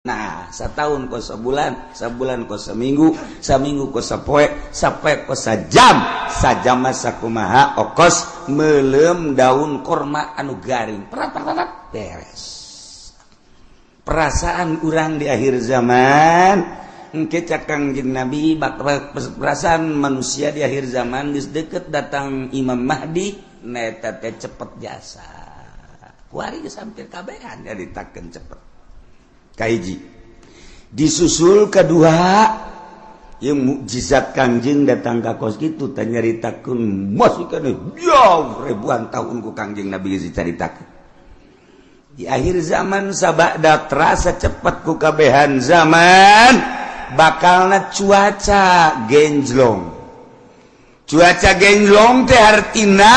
Nah, setahun ko sebulan ko seminggu ko sapoe ko sajam sakumaha okos melem daun korma anu garing beres. Perasaan urang di akhir zaman engke Kangjeng Nabi perasaan manusia di akhir zaman geus deukeut datang Imam Mahdi neta teh cepet jasa. Kuari geus hampir kabehan nyaritakeun cepet. Kaiji disusul kedua yang mukjizat Kangjeng datang ka kos kitu teh nyaritakeun masikeun jauh ribuan tahun ku Kangjeng Nabi dicaritakeun. Di akhir zaman sabada terasa cepat ku kabehan zaman bakalna cuaca genjlong. Cuaca genjlong teh artina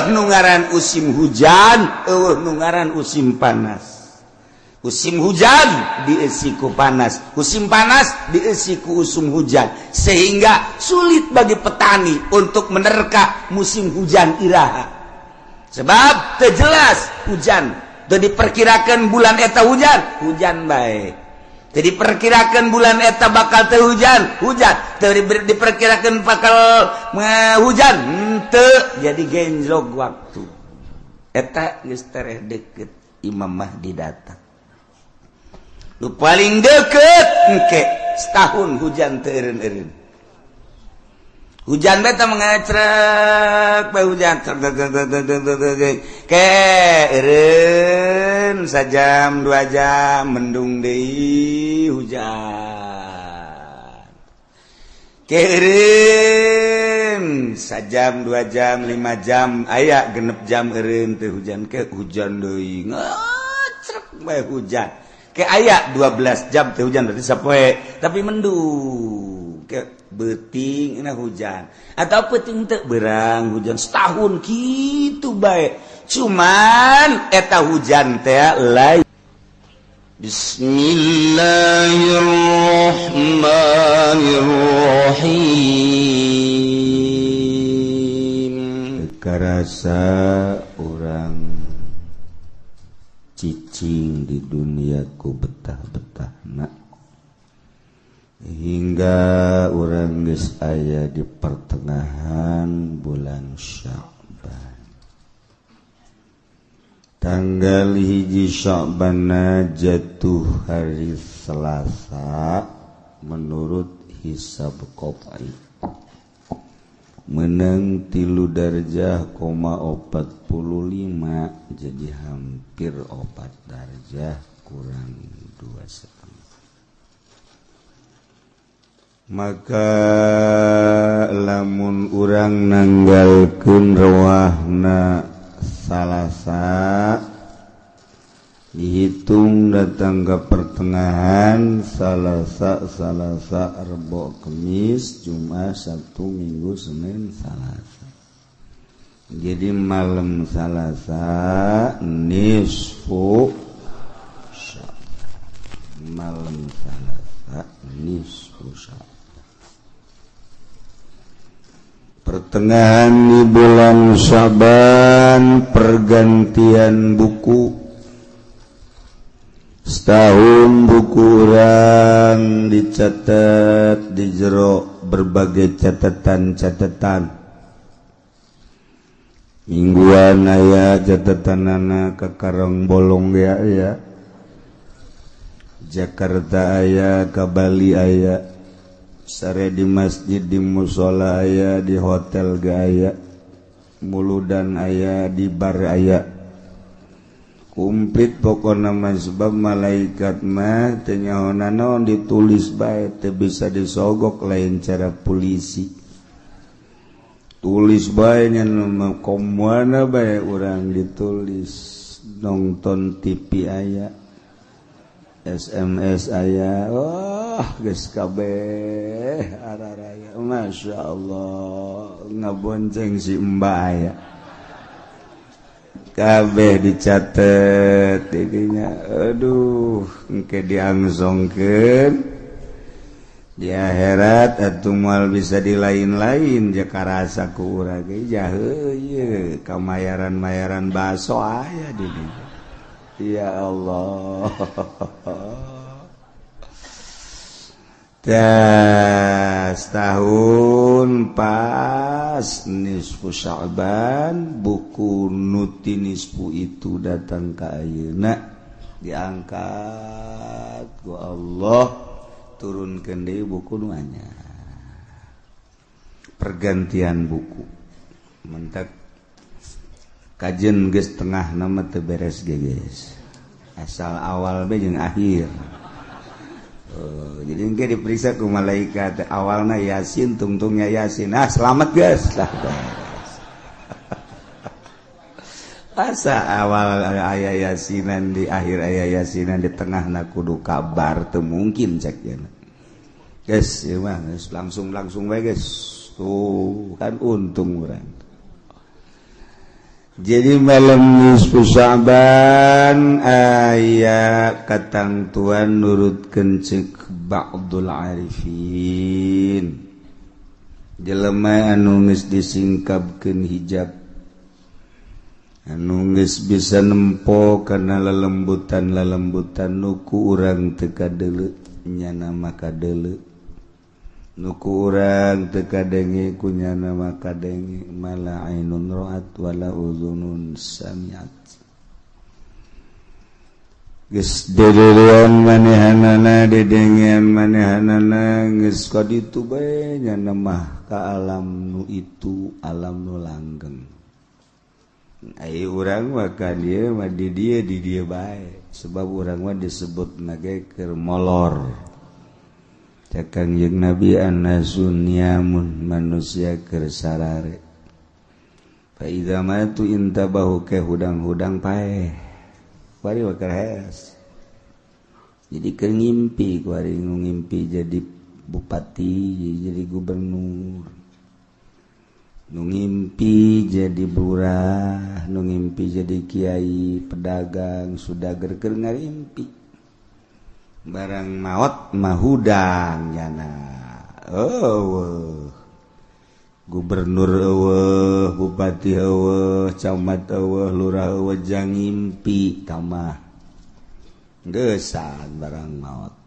nu ngaran usim hujan, nu ngaran usim panas. Musim hujan diisi ku panas, musim panas diisi ku usum hujan, sehingga sulit bagi petani untuk menerka musim hujan iraha. Sebab terjelas hujan, teu diperkirakan bulan eta hujan baik. Teu diperkirakan bulan eta bakal teu hujan, teu diperkirakan bakal hujan, teu jadi genjlog waktu. Eta geus tereh deukeut Imam Mahdi datang. Nu paling deket engke setahun hujan teu eureun-eureun. Hujan beta mengacrek bae hujan ke eureun sajam 2 jam mendung deui hujan. Ke eureun sajam 2 jam 5 jam aya genep jam eureun teu hujan ke hujan deui ngacrek bae hujan. Ke aya 12 jam teh hujan berarti sapoe tapi mendung ke beuting na hujan atau peuting teu beurang hujan setahun kitu bae cuman eta hujan teh lain. Bismillahirrahmanirrahim. Karasa urang cicing di dunia ku betah-betahna hingga urang geus aya di pertengahan bulan Sya'ban. Tanggal 1 Sya'ban jatuh hari Selasa menurut hisab qat'i. Menang 3 darjah, 45 jadi hampir 4 darjah kurang 2,5. Maka lamun urang nanggalkeun rawahna Salasa dihitung datang ke pertengahan Salasa Rebo Kemis Jumat Sabtu Minggu Senin Salasa. Jadi malam Salasa nisfu Sya'ban. Malam Salasa nisfu Sya'ban. Pertengahan di bulan Sya'ban pergantian buku. Setahun buku urang dicatat di jero berbagai catatan. Mingguan aya catatanana ka Karang Bolong ya. Jakarta aya, ka Bali aya. Sare di masjid, di musola aya, di hotel ge aya. Muludan aya, di bar aya. Kumplit pokona mah sebab malaikat mah teu nyaona naon ditulis bae teu bisa disogok lain cara polisi. Tulis bae nya komoana bae urang ditulis. Nonton TV aya, SMS aya, geus kabeh araraya. Masyaallah ngabonceng si Mbak aya. Kabeh dicatet didinya. Aduh engke diangsongkeun di akhirat atuh moal bisa di lain-lain jakarasa ku urang ge jah heuyeul kamayaran-mayaran baso aya di dieu. Ya Allah. Tahun pas nisfu Sya'ban buku nuti nisfu itu datang ke ayeuna diangkat ku Allah turunkeun deui buku nu anyar pergantian buku mentak kajen geus tengah nama teu beres ge geus asal awal be jeung akhir. Jadi engke diperiksa ku malaikat awalna Yasin tungtungnya Yasin selamat guys lah beres. Asa awal aya Yasinan di akhir aya Yasinan di tengah na kudu kabar teu mungkin cek ya guys ieu mah langsung bae guys tuh kan untung urang. Jadi malam nisfu Sya'ban aya katangtuan nurutkeun ceuk ba'dul arifin jelema anu geus disingkapkeun hijab anu geus bisa nempo kana lelembutan nuku urang teu kadeuleu nyana maka deuleu nuku urang teu kadenge kunyana maka denge mala ainun ra'at wala uzunun sami'at geus dededean manehanana dedengean manehanana geus kaditu bae nyana mah ka alam nu itu alam nu langgeng ai urang mah ka dieu mah di dieu bae sebab urang mah disebutna ge keur molor. Cakang jeung Nabi annasun niamun manusia keur sarare. Fa idza matu intabahu ke hudang-hudang paeh. Kuari wakar heas. Jadi keur ngimpi kuari ngimpi jadi bupati, jadi gubernur. Nu ngimpi jadi lurah, nu ngimpi jadi kiai, pedagang, sudager keur ngarimpi. Barang maot mahudang yana gubernur eueuh bupati eueuh camat eueuh lurah eueuh jang ngimpi kamah geusan barang maot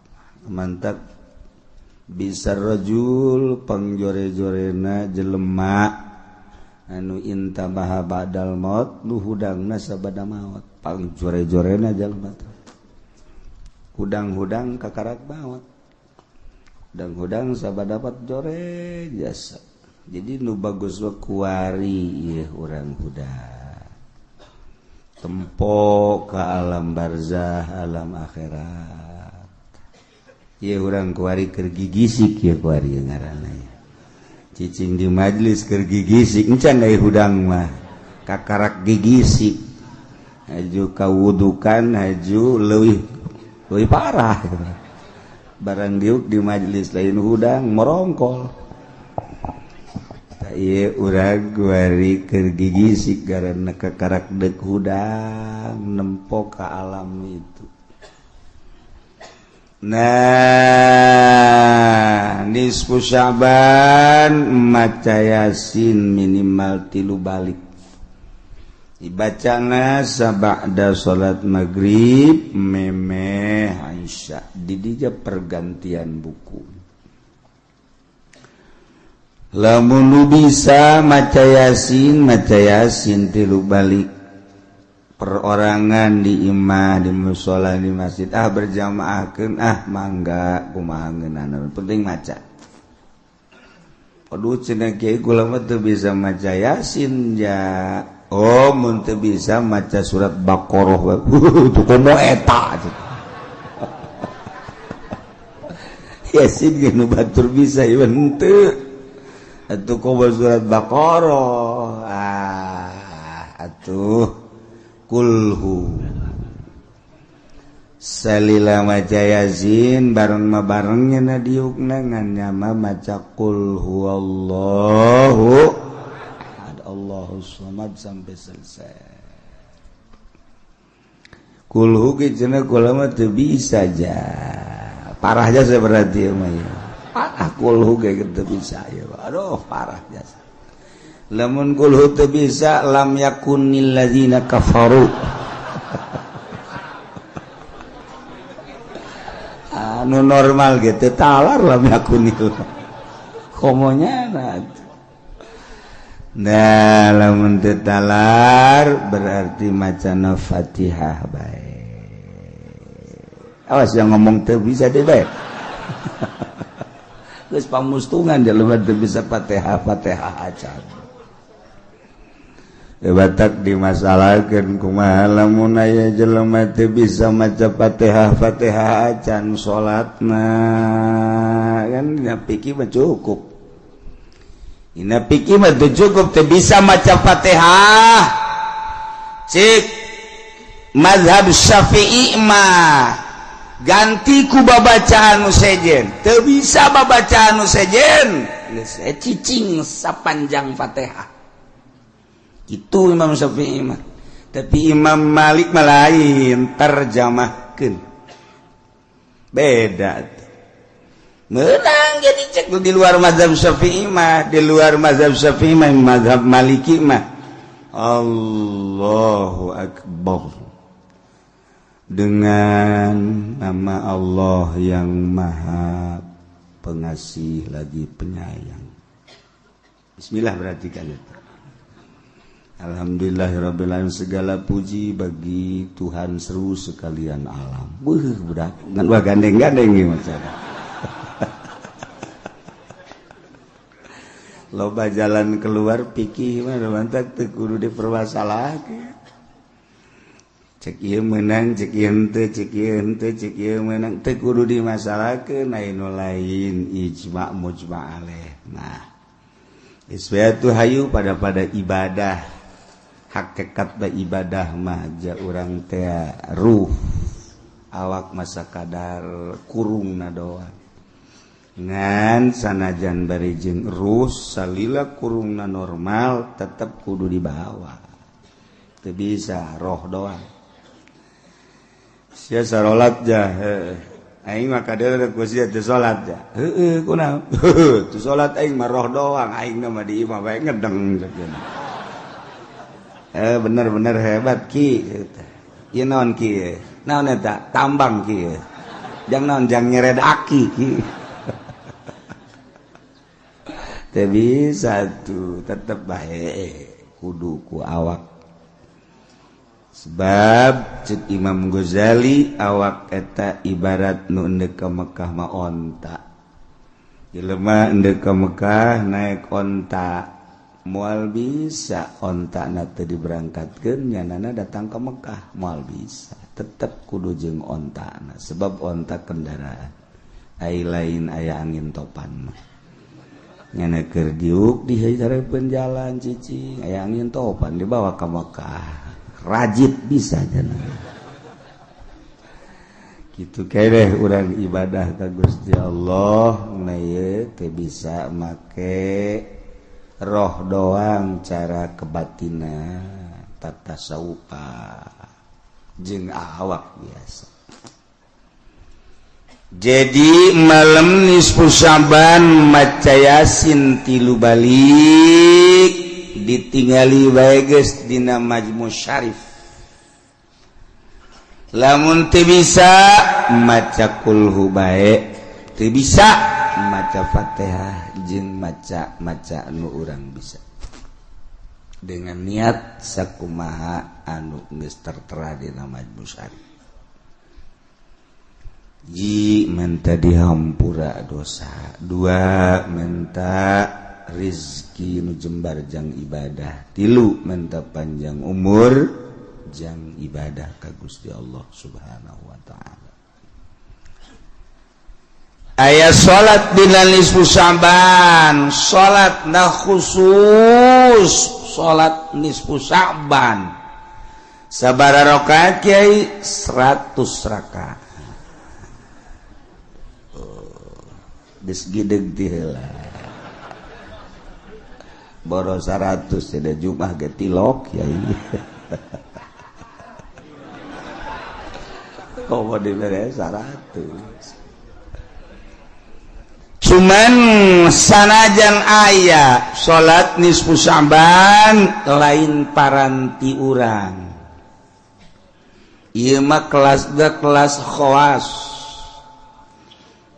mantap bisa rajul pangjore-jorena jelema anu intabaha ba'dal maut nu hudangna sabada maut pangjore-jorena jelema hudang-hudang kakarak maut hudang-hudang sabada dapat jore jasa jadi nu bagus wa kuari ieu urang hudang tempo ka alam barzah alam akhirat ieu urang kuari keur gigisik ieu kuari ngaranna cicing di majelis keur gigisik encan aya hudang mah kakarak gigisik haju kawudukan haju leuwih parah barang diuk di majelis lain hudang merongkol ieu urang kuari keur gigisik garanna kakarak deuk hudang nempo ka alam itu. Nah nisfu Sya'ban maca Yasin minimal 3 balik dibacana sabada salat maghrib memeh Aisyah didija pergantian buku lamun nu bisa maca Yasin 3 balik perorangan di imah di mushola di masjid berjamaahkeun mangga kumaha ngeunana penting maca aduh cenah kiai kula mah teu bisa maca Yasin ya mun teu bisa maca surat Baqarah itu komo eta Yasin ge nu batur bisa ieu henteu atuh komo surat Baqarah atuh kulhu salila maca Yasin bareng-barengnya na diukna ngan nyama maca qul huwallahu Allahu samad sampai selesai. Kulhu ge cenah kula mah teu bisa aja. Parah jasa berarti mah ya. Parah kulhu ge teu bisa ya. Aduh parah jasa. Lamun kulhu teu bisa lam yakunil ladzina kafaru. anu normal gitu talar lah aku nih komonya nah lamun teu talar berarti macana Fatihah bae awas yang ngomong teu bisa deh bae geus pamustungan jelema teu bisa Fatihah acan batak dimasalahkeun kumaha lamun aya jelema teu bisa maca Fatihah acan salatna kan dina pikir mah cukup dina pikir mah teu cukup teu bisa maca Fatihah cik mazhab Syafi'i mah ganti ku babacaan nu sejen teu bisa babacaan nu sejen geus cicing sapanjang Fatihah itu Imam Syafi'i mah tapi Imam Malik mah lain terjemahkeun beda menang jadi cek di luar mazhab Syafi'i mah mazhab Maliki mah Allahu Akbar dengan nama Allah yang Maha Pengasih lagi Penyayang. Bismillah berarti kan itu. Alhamdulillahirrabbilalamin segala puji bagi Tuhan seru sekalian alam. Budak ngan wah gandeng-gandeng ieu macana. Loba jalan keluar pikir mah mantak teu kudu dipermasalahkeun. Cek ieu meunang, cek ieu henteu, cek ieu meunang teu kudu dimasalahkeun aya nu lain ijma' mujma' alaih. Nah, isbatu hayu pada ibadah. Hakikat da ibadah mah ja urang teh ruh awak masa kadar kurungna doang ngan sanajan bari jeung ruh salila kurungna normal tetep kudu dibawa teu bisa roh doang sia salat ja aing mah kadeureuk ku sia teu salat ja heueuh kunaon teu salat aing mah roh doang aing mah di imah bae ngedeng bener-bener hebat ki ieu naon ki naon eta tambang ki jang nyered aki ki teu bisa tuh tetep bae kudu ku awak sebab cek Imam Ghazali awak eta ibarat nu endek ka Mekah mah onta jelema endek ka Mekah naik onta moal bisa onta na teu diberangkatkeun nyanana datang ke Mekah moal bisa tetep kudu jeung ontana sebab onta kendaraan ai lain aya angin topan mah nyana keur diuk di hareupkeun jalan cicing aya angin topan dibawa ka Mekah rajit bisa cenah kitu keneh urang ibadah ka Gusti Allah na ieu teu bisa make roh doang cara kebatina tata saupa jeung awak biasa jadi malam nisfu Syaban maca Yasin 3 balik ditingali bae geus dina Majmu' Syarif lamun teu bisa maca kulhu bae teu bisa maca Fatihah jeung maca anu urang bisa dengan niat sakumaha anu geus tertera dina Majmu' Syarif ji minta dihampura dosa 2 minta rizki nu jembar jang ibadah 3 minta panjang umur jang ibadah ka Gusti Allah Subhanahu wa ta'ala aya salat dina nisfu Syaban salat na khusus salat nisfu Syaban sabaraha rakaat kiai 100 rakaat geus gideg ti heula boro 100 ada Jumat ge tilok kiai komo dibere 100 cuman sanajan aya salat nisfu Syaban lain paranti urang ieu mah kelas khawas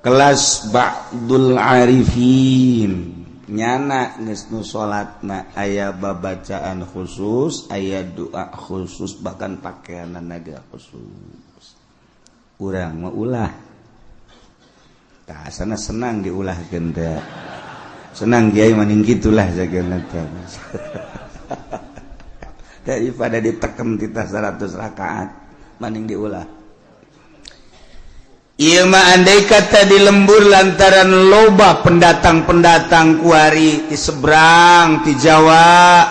kelas ba'dul arifin nyana geus nu salatna aya babacaan khusus aya doa khusus bahkan pakaianna ge khusus urang mah ulah tah asana senang diulahkeun teh senang kiai maning kitulah jageuna teh daripada diteken tita 100 rakaat maning diulah. Ieu mah andai kata di lembur lantaran loba pendatang-pendatang kuari di seberang ti Jawa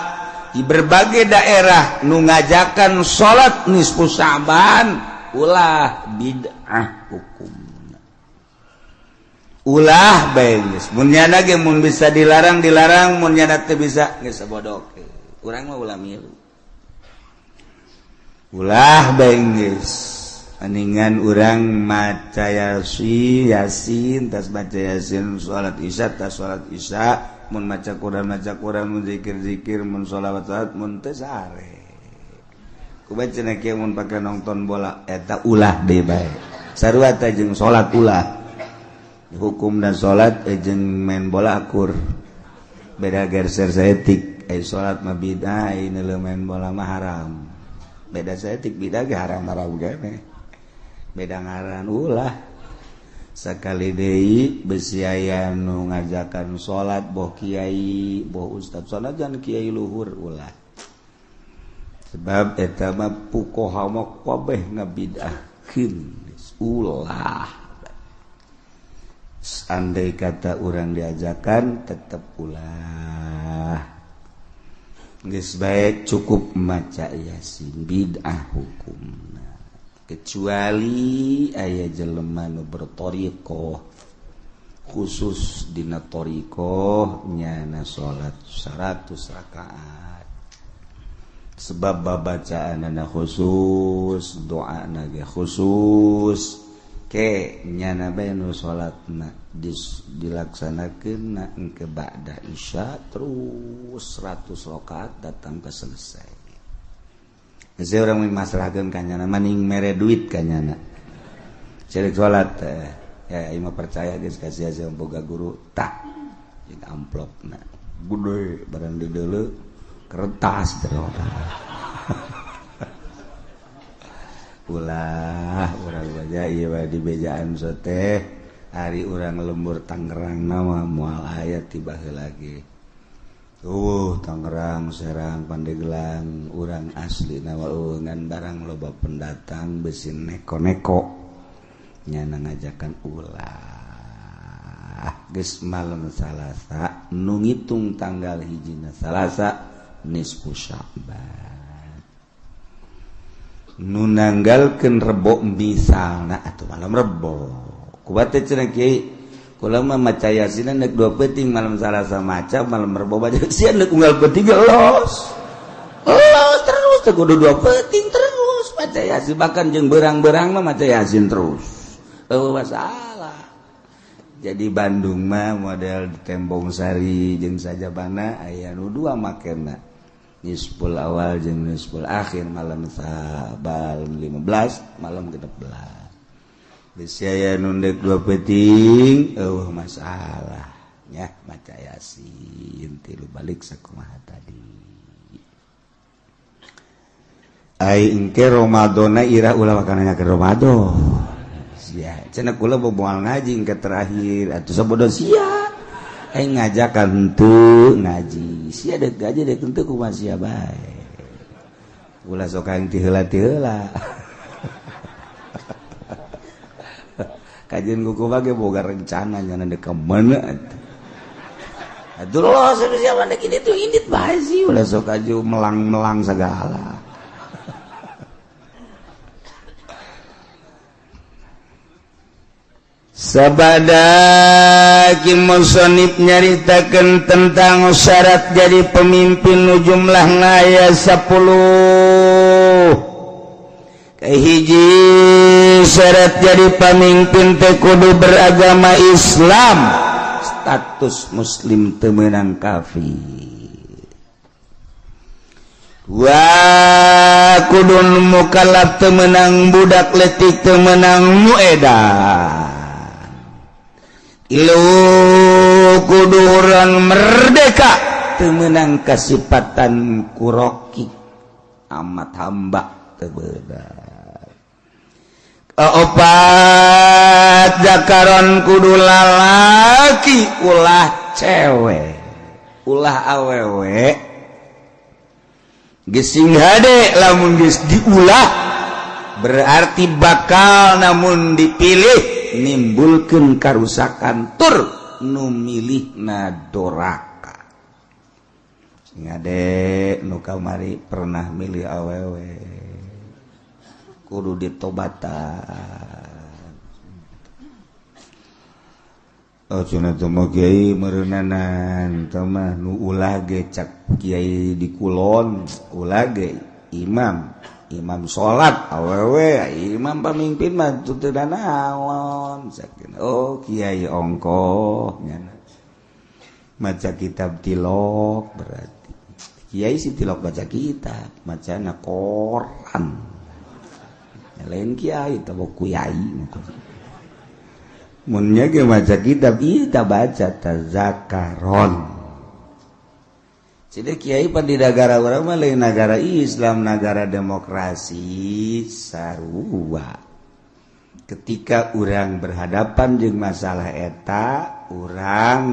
di berbagai daerah nu ngajakan salat nisfu Sa'ban ulah bid'ah hukumna. Ulah bae geus mun nyana ge mun bisa dilarang mun nyana teu bisa geus sabodok. Urang mah ulah milu. Ulah bae geus aningan urang maca yasin tas maca yasin salat isya tas salat isya mun maca Quran mun zikir mun sholawat mun teu sare kubacana kieu mun pake nonton bola eta ulah deui bae sarua teh jeung salat ulah hukum dan salat jeung main bola akur beda geser saeutik ai salat mah bid'ah ai main bola mah haram beda saeutik bid'ah ge haram-haram gane beda ngaran ulah sakali deui besi aya nu ngajakan salat boh kiai boh ustad sanajan kiai luhur ulah sebab eta mah fuqaha mah kabeh ngabid'ahkeun ulah andai kata urang diajakan tetep ulah geus bae cukup maca yasin bid'ah hukum kecuali aya jelema nu berthariqah khusus dina thariqah nyana salat 100 rakaat sebab babacaanna khusus doana ge khusus ke nyana bae nu salatna dilaksanakeun engke ba'da isya terus 100 rakaat datang ke selesai. Saya orang masalahkan kanyana maning mere duit kanyana cari sholat ya ima percaya guys kasih aja boga guru tak jeung amplopna gede barang di deuleu kertas terus ulah urang baca ieu bae di bejaan teh hari urang lembur Tangerang nama moal aya tiba heula ge Tangerang, Serang, Pandeglang, urang asli nawaungan barang loba pendatang besin neko-neko nyana ngajakan ulah geus malam Salasa nu ngitung tanggal hijina Salasa nisfu Sya'ban nu nanggalkeun Rebo misalna atuh malam Rebo kuat teh cenah kiai kula mah maca yasin neuk 2 peuting malam Salasa maca malam Rebo baca sia neuk unggal peuting los terus teh kudu 2 peuting terus maca yasin bahkan jeung beurang-beurang mah maca yasin terus eueuh masalah jadi Bandung mah model di Tembong Sari jeung Sajabana aya nu 2 makena nisful awal jeung nisful akhir malam Sabal 15 malam 16 saya nundek 2 peuting masalah nya maca yasin tilu balik sakumaha tadi ai engke Ramadana ira ulah makananya ke Ramadan sia cenah kula moal ngaji engke terakhir atuh sabodo sia ai ngajakan henteu ngaji sia deuk gaji deuk henteu kumaha sia bae ulah sok aing ti heula kajian kuku bagi boga rencana nyana deka mana aduh lo siapa dek ini tuh indit bae sih ulah sok aja melang segala sabada ki musannif nyaritakeun tentang syarat jadi pemimpin nu jumlahna aya 10 hiji syarat jadi pemimpin teh kudu beragama Islam status muslim teu meunang kafir wa kudu mukallaf teu meunang budak leutik teu meunang muedan kudu urang merdeka teu meunang kasipatan kuroki amat hamba teu beunang. Opat jakaron kudu lalaki ulah cewek ulah awewe geus sing hade lamun geus diulah berarti bakal namun dipilih nimbulkeun karusakan tur nu milihna doraka. Sing hade nu kamari pernah milih awewe kudu ditobatan. Oh cenah teh mah kiai meureunanan teh mah nu ulah ge cak kiai di kulon ulah ge imam salat awewe imam pamimpin mah teu naon sakeun. Oh kiai ongkoh nyana maca kitab tilok berarti kiai si tilok baca kitab macana Quran lain kiai teh kuyai munnya ge maca kitab kita baca tazakaron. Jadi kiai pan di negara urang mah lain negara Islam, negara demokrasi sarua. Ketika urang berhadapan jeung masalah eta, urang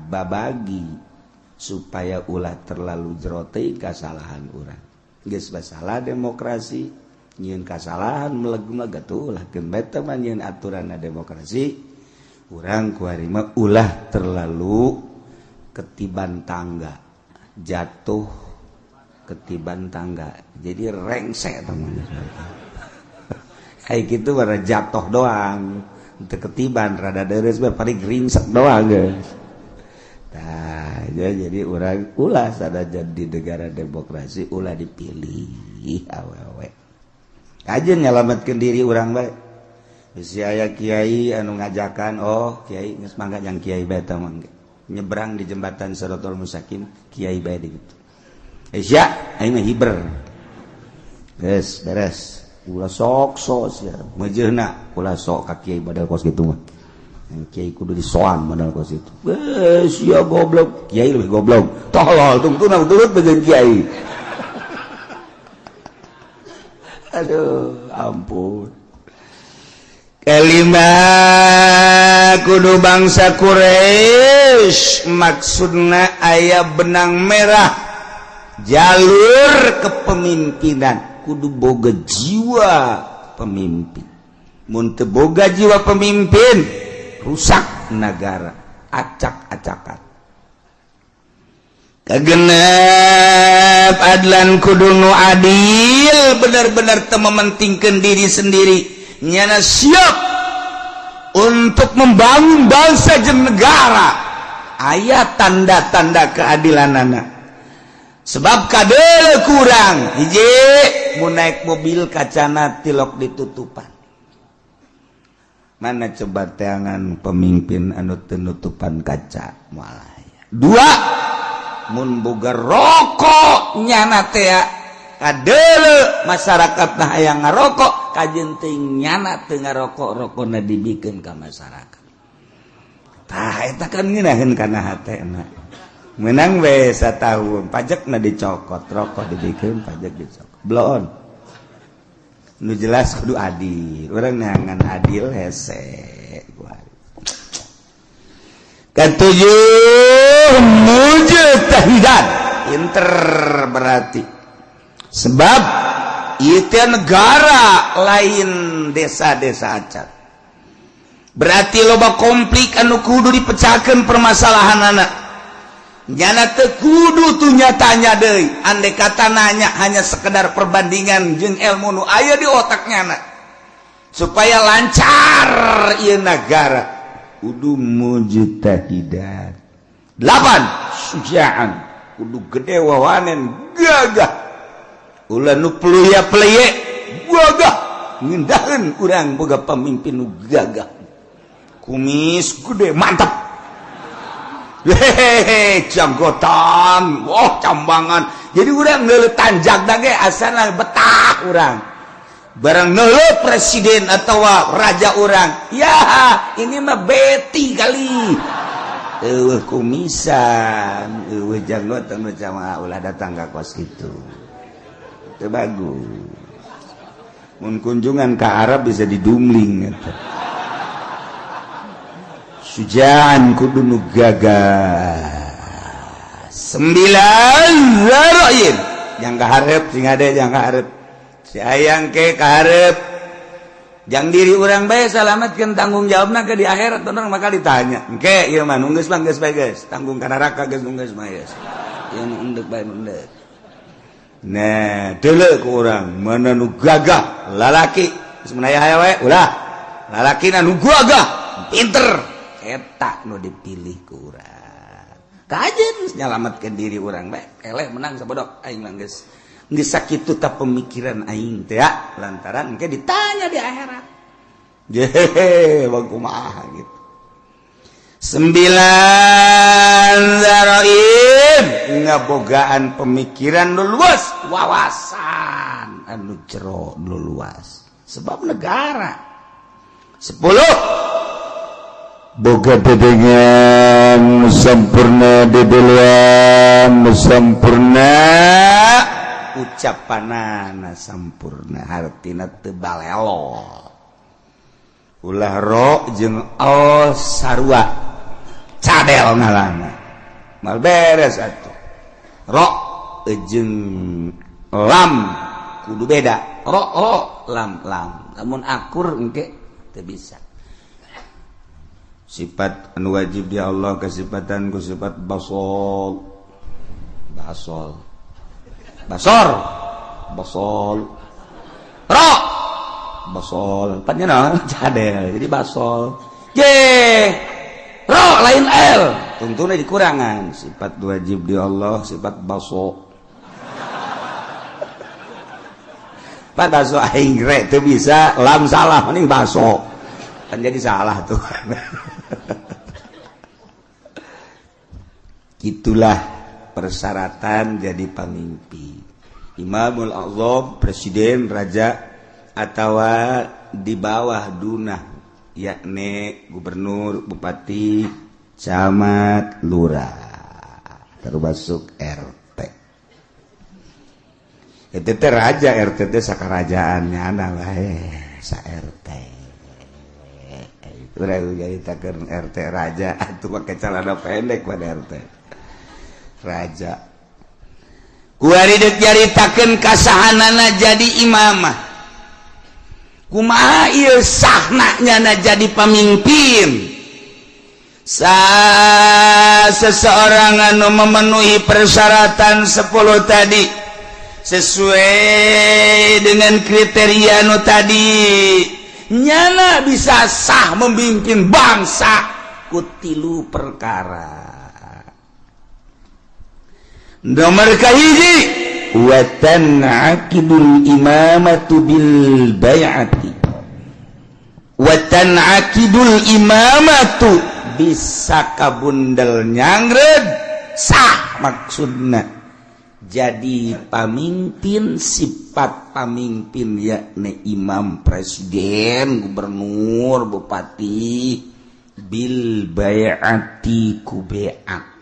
babagi supaya ulah terlalu jero teuing kasalahan urang. Geus masalah demokrasi nyeun kasalahan meleg-meleg atuh ulah keun bae teh mah nyeun aturanna demokrasi urang kuari mah ulah terlalu ketiban tangga jatuh ketiban tangga jadi rengsek teman kayak gitu bara jatuh doang teu ketiban rada deres bae paling ringsek doang geus tah jadi urang ulah sadajan di negara demokrasi ulah dipilih awewe aja nyalamatkan diri orang baik. Bisi aya kiai anu ngajakan, oh kiai geus mangga yang kiai bae teh mangga. Nyebrang di jembatan Siratal Mustaqim kiai bae di kitu. Sia, aing mah hiber. Geus beres. Ulah sok sia. Mejeuna ulah sok ka kiai badal kos kitu mah. Yang kiai kudu disoan badal kos itu. Sia goblok, kiai leuwih goblok. Tolol tungtuna turut begeun kiai. Aduh, ampun. Kelima kudu bangsa Quraisy maksudna aya benang merah jalur kepemimpinan kudu boga jiwa pemimpin. Mun teu boga jiwa pemimpin rusak negara, acak-acakan. Kagenep adlan kudu nu adil benar-benar teu mementingkeun diri sendiri nyana siap untuk membangun bangsa jeung negara aya tanda-tanda keadilanana sebab kadeuleu kurang hiji mun naik mobil kacana tilok ditutupan mana coba teangan pemimpin anu teu nutupan kaca moal aya dua mun boga rokok nyana teh kadeuleu masyarakat nah aya ngarokok kajen teuing nyana teu ngarokok rokona dibikeun ka masyarakat tah eta kan ngeunaheun kana hatena meunang we satahun pajakna dicokot rokok dibikeun pajak dicokot bloon nu jelas kudu adil urang neangan adil hese ketujuh mujtahidan inter berarti sebab itu negara lain desa-desa acat berarti loba konflik anu kudu dipecahkeun permasalahanana nyana teu kudu tuh nyatanya deui andai kata nanya hanya sekedar perbandingan jeung ilmu nu aya di otak nyana supaya lancar ieu negara kudu mujtahidan 8 sujaan kudu gede wawanen gagah ulah nu pelya-pelye gagah ngindaheun urang boga pamimpin nu gagah kumis gede mantap hehehe janggotan wah cambangan jadi urang ngeuleuh tanjagna ge asana betah urang barang nolo presiden atau raja orang ya ini mah beti kali kumisan janggot sama ulah datang ke kos gitu itu bagus mun kunjungan ke Arab bisa didumling gitu. Sujaan kudu nu gagah 9 zaroin yang kaharep sing ada yang kaharep si ayang ke kaharep jang diri orang bae salametkeun tanggung jawabna ke di akhirat orang maka ditanya engke ieu mah nunggeus mah geus bae geus tanggung ka neraka geus nunggeus mah geus ieu nu endek bae endek nah deuleu ku urang mana nu gagah lalaki geus menaya hae we ulah lalakina nu gagah pinter eta nu dipilih ku urang kajen nyalametkeun diri urang bae eleh menang sabodok aing mah geus sakitu ta pemikiran aing teh ya lantaran engke ditanya di akhirat jehe kumaha gitu 9 zaraib ngabogaan pemikiran nu luas wawasan anu jero nu luas sebab negara 10 boga dedengan sempurna dedeluan sempurna ucapanana sampurna hartina teu balelo ulah ro jeung al sarua cadel ngalana mal beres atuh ro jeung lam kudu beda ro lam lamun akur engke teu bisa sifat anu wajib di Allah kesifatan ku sifat basol ro basol panjang cadel jadi basol ro lain l tuntuna dikurangan sifat wajib di Allah sifat baso pan baso aing rek teu bisa lam salah mending baso kan jadi salah tuh gitulah persyaratan jadi pemimpin imamul azam presiden raja atau di bawah dunah yakni gubernur bupati camat lurah termasuk RT itu teh raja RT teh sakarajaannya ada wae sa RT urang jadi takeun RT raja atuh pakai celana pendek pada RT raja kuari deuk nyaritakeun kasahanana jadi imamah kumaha ieu sahna nyana jadi pemimpin seseorang anu memenuhi persyaratan 10 tadi sesuai dengan kriteria anu tadi nyana bisa sah memimpin bangsa kutilu perkara nomor kahiji wa tan'aqidul imamatu bil bai'ati wa tan'aqidul imamatu bisa kabundel nyangred sah maksudna jadi pamimpin sifat pamimpin yakni imam presiden gubernur bupati bil bai'ati ku bai'at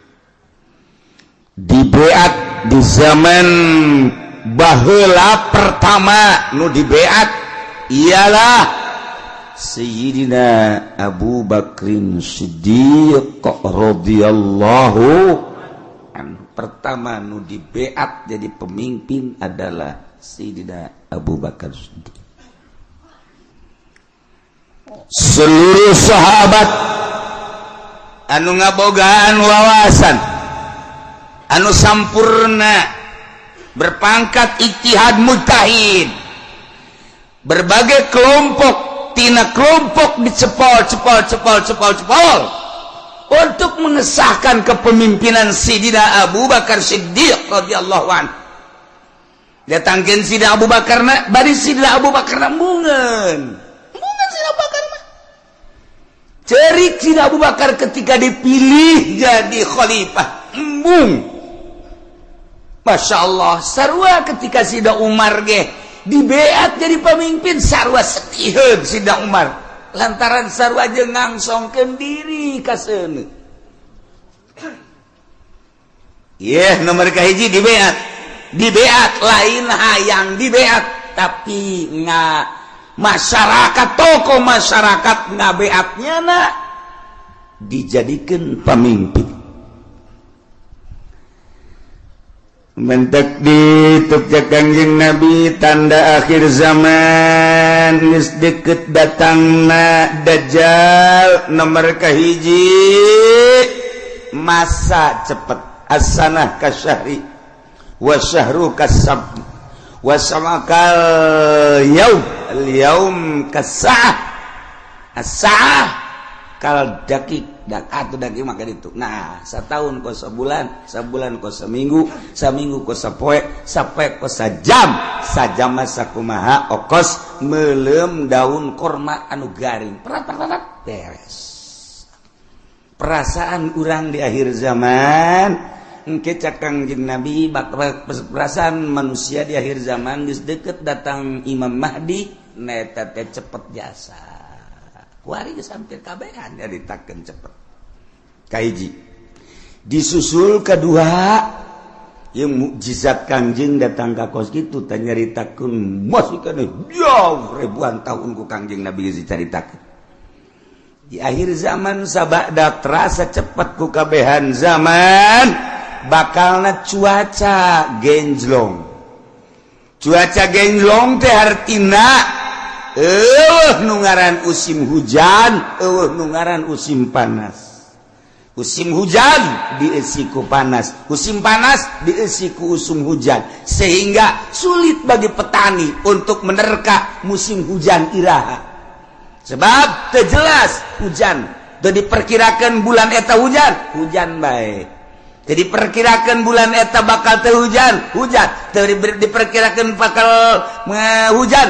di beat di zaman baheula pertama nu di beat ialah Sayyidina Abu Bakrin Siddiq radhiyallahu anhu. Pertama nu di beat jadi pemimpin adalah Sayyidina Abu Bakar Siddiq. Seluruh sahabat anu ngabogaan wawasan anu sampurna berpangkat ijtihad mujtahid berbagai kelompok tina kelompok dicepol untuk mengesahkan kepemimpinan Sayyidina Abu Bakar Siddiq radhiyallahu anhu. Datangkeun Sayyidina Abu Bakar na bari Sayyidina Abu Bakar na mungeun Sayyidina Abu Bakar mah cerik Sayyidina Abu Bakar ketika dipilih jadi khalifah embung. Masya Allah sarua ketika Sayyidina Umar ge dibeat jadi pemimpin sarua setiheun Sidna Umar lantaran sarua jeung ngangsongkeun diri ka seuneu. Nomor kahiji dibeat lain hayang dibeat tapi masyarakat tokoh masyarakat ngabeatnya dijadikan pemimpin. Mentek dituk Kangjeng Nabi tanda akhir zaman geus deukeut datangna Dajjal. Nomor kahiji masa cepet as-sanah kasyahri wa syahru kasab wa samakal yaum kasah as-sa'ah kal dakik atau daki maka itu. Nah, satahun ko sebulan, sebulan ko seminggu, seminggu ko sapoe, sapoe ko sajam, sajam sakumaha okos meuleum daun korma anu garing. Perat beres. Perasaan urang di akhir zaman engke cak Kangjeng Nabi perasaan manusia di akhir zaman geus deukeut datang Imam Mahdi neta teh cepet jasa. Kuari geus hampir kabehan nyaritakeun cepet. Kahiji. Disusul kedua yang mukjizat Kangjeng datang ka kos kitu teh nyaritakeun masih kana jauh ribuan tahun ku Kangjeng Nabi geus dicaritakeun. Di akhir zaman sabada terasa cepet ku kabehan zaman bakalna cuaca genjlong. Cuaca genjlong teh artina nu ngaran usim hujan, nu ngaran usim panas. Usim hujan diisi ku panas, usim panas diisi ku usum hujan, sehingga sulit bagi petani untuk menerka musim hujan iraha. Sebab terjelas hujan, teu diperkirakan bulan eta hujan bae. Teu diperkirakan bulan eta bakal teu hujan, teu diperkirakan bakal hujan,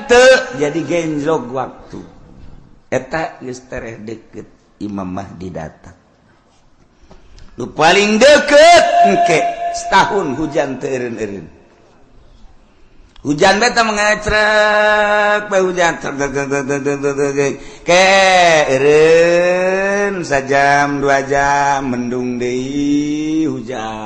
teu jadi genjlog waktu. Eta geus tereh deukeut Imam Mahdi datang. Nu paling deket engke setahun hujan teu eureun-eureun. Hujan beta mengecrek bae hujan ke eureun sajam 2 jam mendung deui hujan.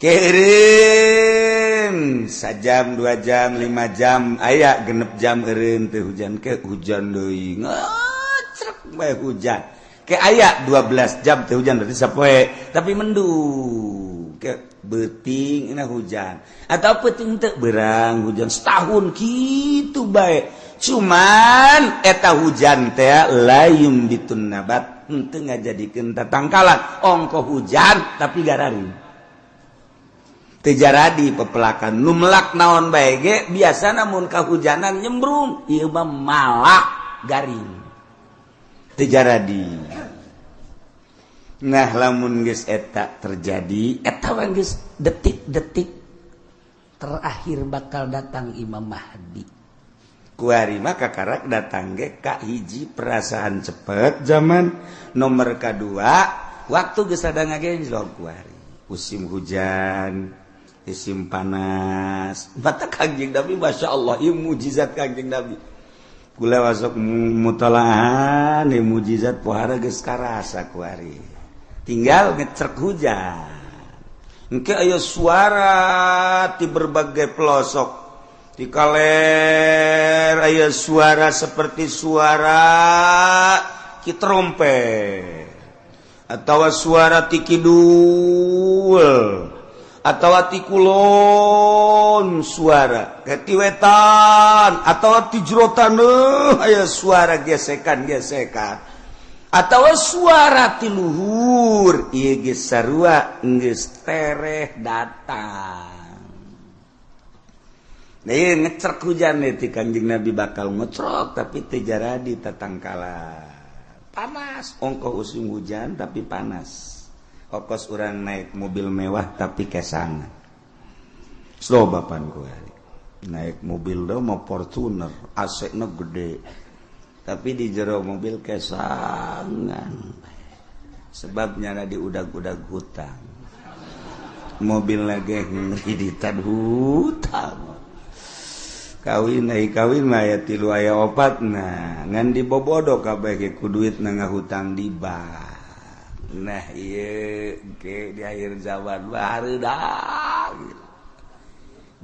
Ke eureun sajam 2 jam 5 jam aya genep jam eureun teh hujan ke hujan deui ngecrek bae hujan. Ke aya 12 jam teh hujan berarti sapoe tapi mendung ke beuting ina hujan atau peuting teu beurang hujan setahun kitu bae cuman eta hujan teh layum bitun nabat henteu ngajadikeun tatangkalan ongko hujan tapi gararing teu jaradi pepelakan nu melak naon bae ge biasana mun kahujanan nyembrung ieu mah malak garing teu jaradi. Nah lamun geus eta terjadi eta geus detik-detik terakhir bakal datang Imam Mahdi. Kuari mah kakarak datang ge ka hiji perasaan cepet zaman, nomor kadua waktu geus ada ngagenjlog kuari. Musim hujan, musim panas. Mata Kangjeng Nabi masyaallah ieu mukjizat Kangjeng Nabi. Kula wasok mutalaahan ieu mukjizat pohara geus karasa kuari. Tinggal ngecerk hujan. Engke aya suara di berbagai pelosok. Di kaler aya suara seperti suara ki trompet. Atawa suara ti kidul. Atawa ti kulon suara. Ti wetan atawa ti jerotan aya suara gesekan-gesekan. Atau suara ti luhur ieu ge sarua geus tereh datang. Nah ieu ngecerk hujan ti Kangjeng Nabi bakal ngecrok tapi teu jaradi tatangkala. Panas ongkoh usim hujan tapi panas. Okos urang naik mobil mewah tapi kesangan. Slobapan kuari. Naik mobil do mau Fortuner, AC-na gede. Tapi di jero mobil kesangan sebabnya di udag-udag hutang mobil lagi ngeri di hutang kawin mah tilu aya opat ngan dibobodo kabeh ge ku duit ngahutang di bank. Nah ieu ke di akhir zaman baru dah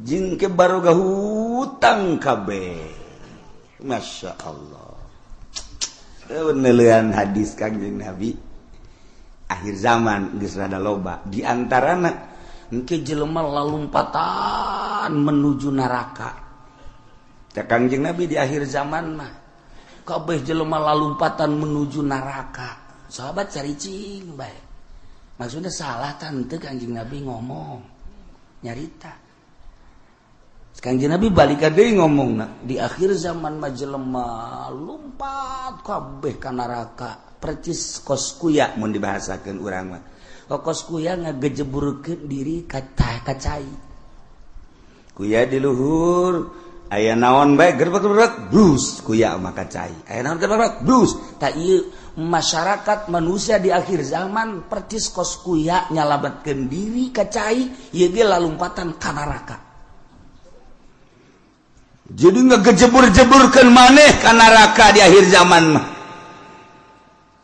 jeung ke baroga hutang kabeh. Masya Allah. Peneleuan hadis Kangjeng Nabi akhir zaman geus rada loba di antarana engke jelema lalumpatan menuju neraka. Kangjeng Nabi di akhir zaman mah kabeh jelema lalumpatan menuju neraka. Sahabat caricing bae. Maksudnya salah tante Kangjeng Nabi ngomong nyarita. Kangjeng Nabi balik deui ngomongna di akhir zaman mah jelema lumpat kabeh ka neraka. Percis kos kuya mun dibahasakeun urang mah. Kos kuya ngagejeburkeun diri ka cai. Kuya di luhur aya naon bae gerbek blus kuya mah kacai. Aya naon gerbek blus. Ta ieu masyarakat manusia di akhir zaman percis kos kuya nyalametkeun diri kacai ieu ge lalumpatan ka neraka. Jadi ngegejebur-jeburkeun maneh ka neraka di akhir zaman mah.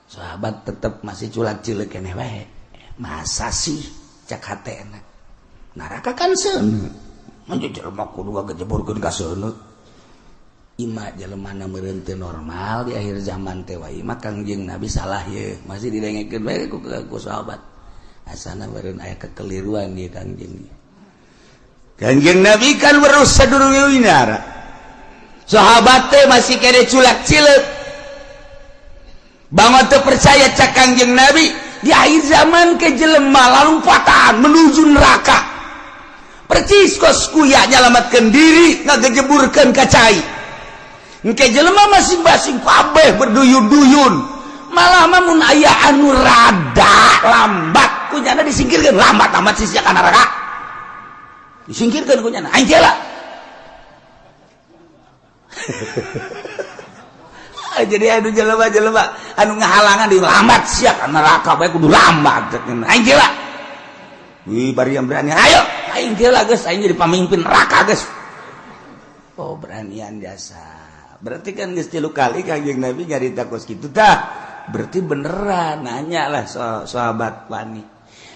Sahabat tetep masih culak-cileuk keneh wae. Masa sih cak hatena. Neraka kan seuneu. Manja jelema kudu ngagejeburkeun ka seuneu. Ima jelemana meureun teu normal di akhir zaman teh wae mah Kangjeng Nabi salah ye. Masih didengekeun bae ku sahabat. Asana meureun aya kekeliruan ieu Kangjeng. Kangjeng Nabi kan weruh sadurunge winara. Sahabat teh masih kene culak-cileuk. Banget teu percaya cak Kangjeng Nabi di akhir zaman ke jelema lalumpatan menuju neraka. Percis kos kuya nyalamatkeun diri ngagejeburkeun ka cai. Engke jelema masing-masing kabeh berduyun-duyun. Malah mah mun aya anu rada lambat kunyana disingkirkeun lambat amat sia ka neraka. Disingkirkeun kunyana aing teh lah. Jadi anu jelema-jelema anu ngahalangan di lambat sia ka neraka bae kudu lambat aing teh lah. Wih bari yang berani ayo aing teh lah geus aing jadi pamimpin neraka geus. Oh beranian jasa. Berarti kan geus 3 kali Kangjeng Nabi nyarita kos kitu tah. Berarti beneran nanya lah sahabat wani.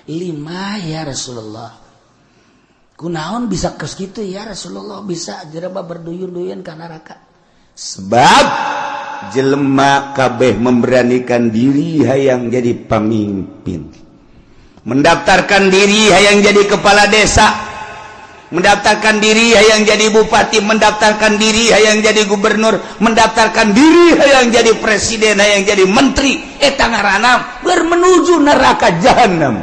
5 ya Rasulullah. Kunaon bisa kos kitu ya Rasulullah bisa jelema berduyun-duyun ka neraka. Sebab jelema kabeh memberanikan diri hayang jadi pamimpin. Mendaftarkan diri hayang jadi kepala desa, mendaftarkan diri hayang jadi bupati, mendaftarkan diri hayang jadi gubernur, mendaftarkan diri hayang jadi presiden, hayang jadi menteri, eta ngaranna bermenuju neraka jahanam.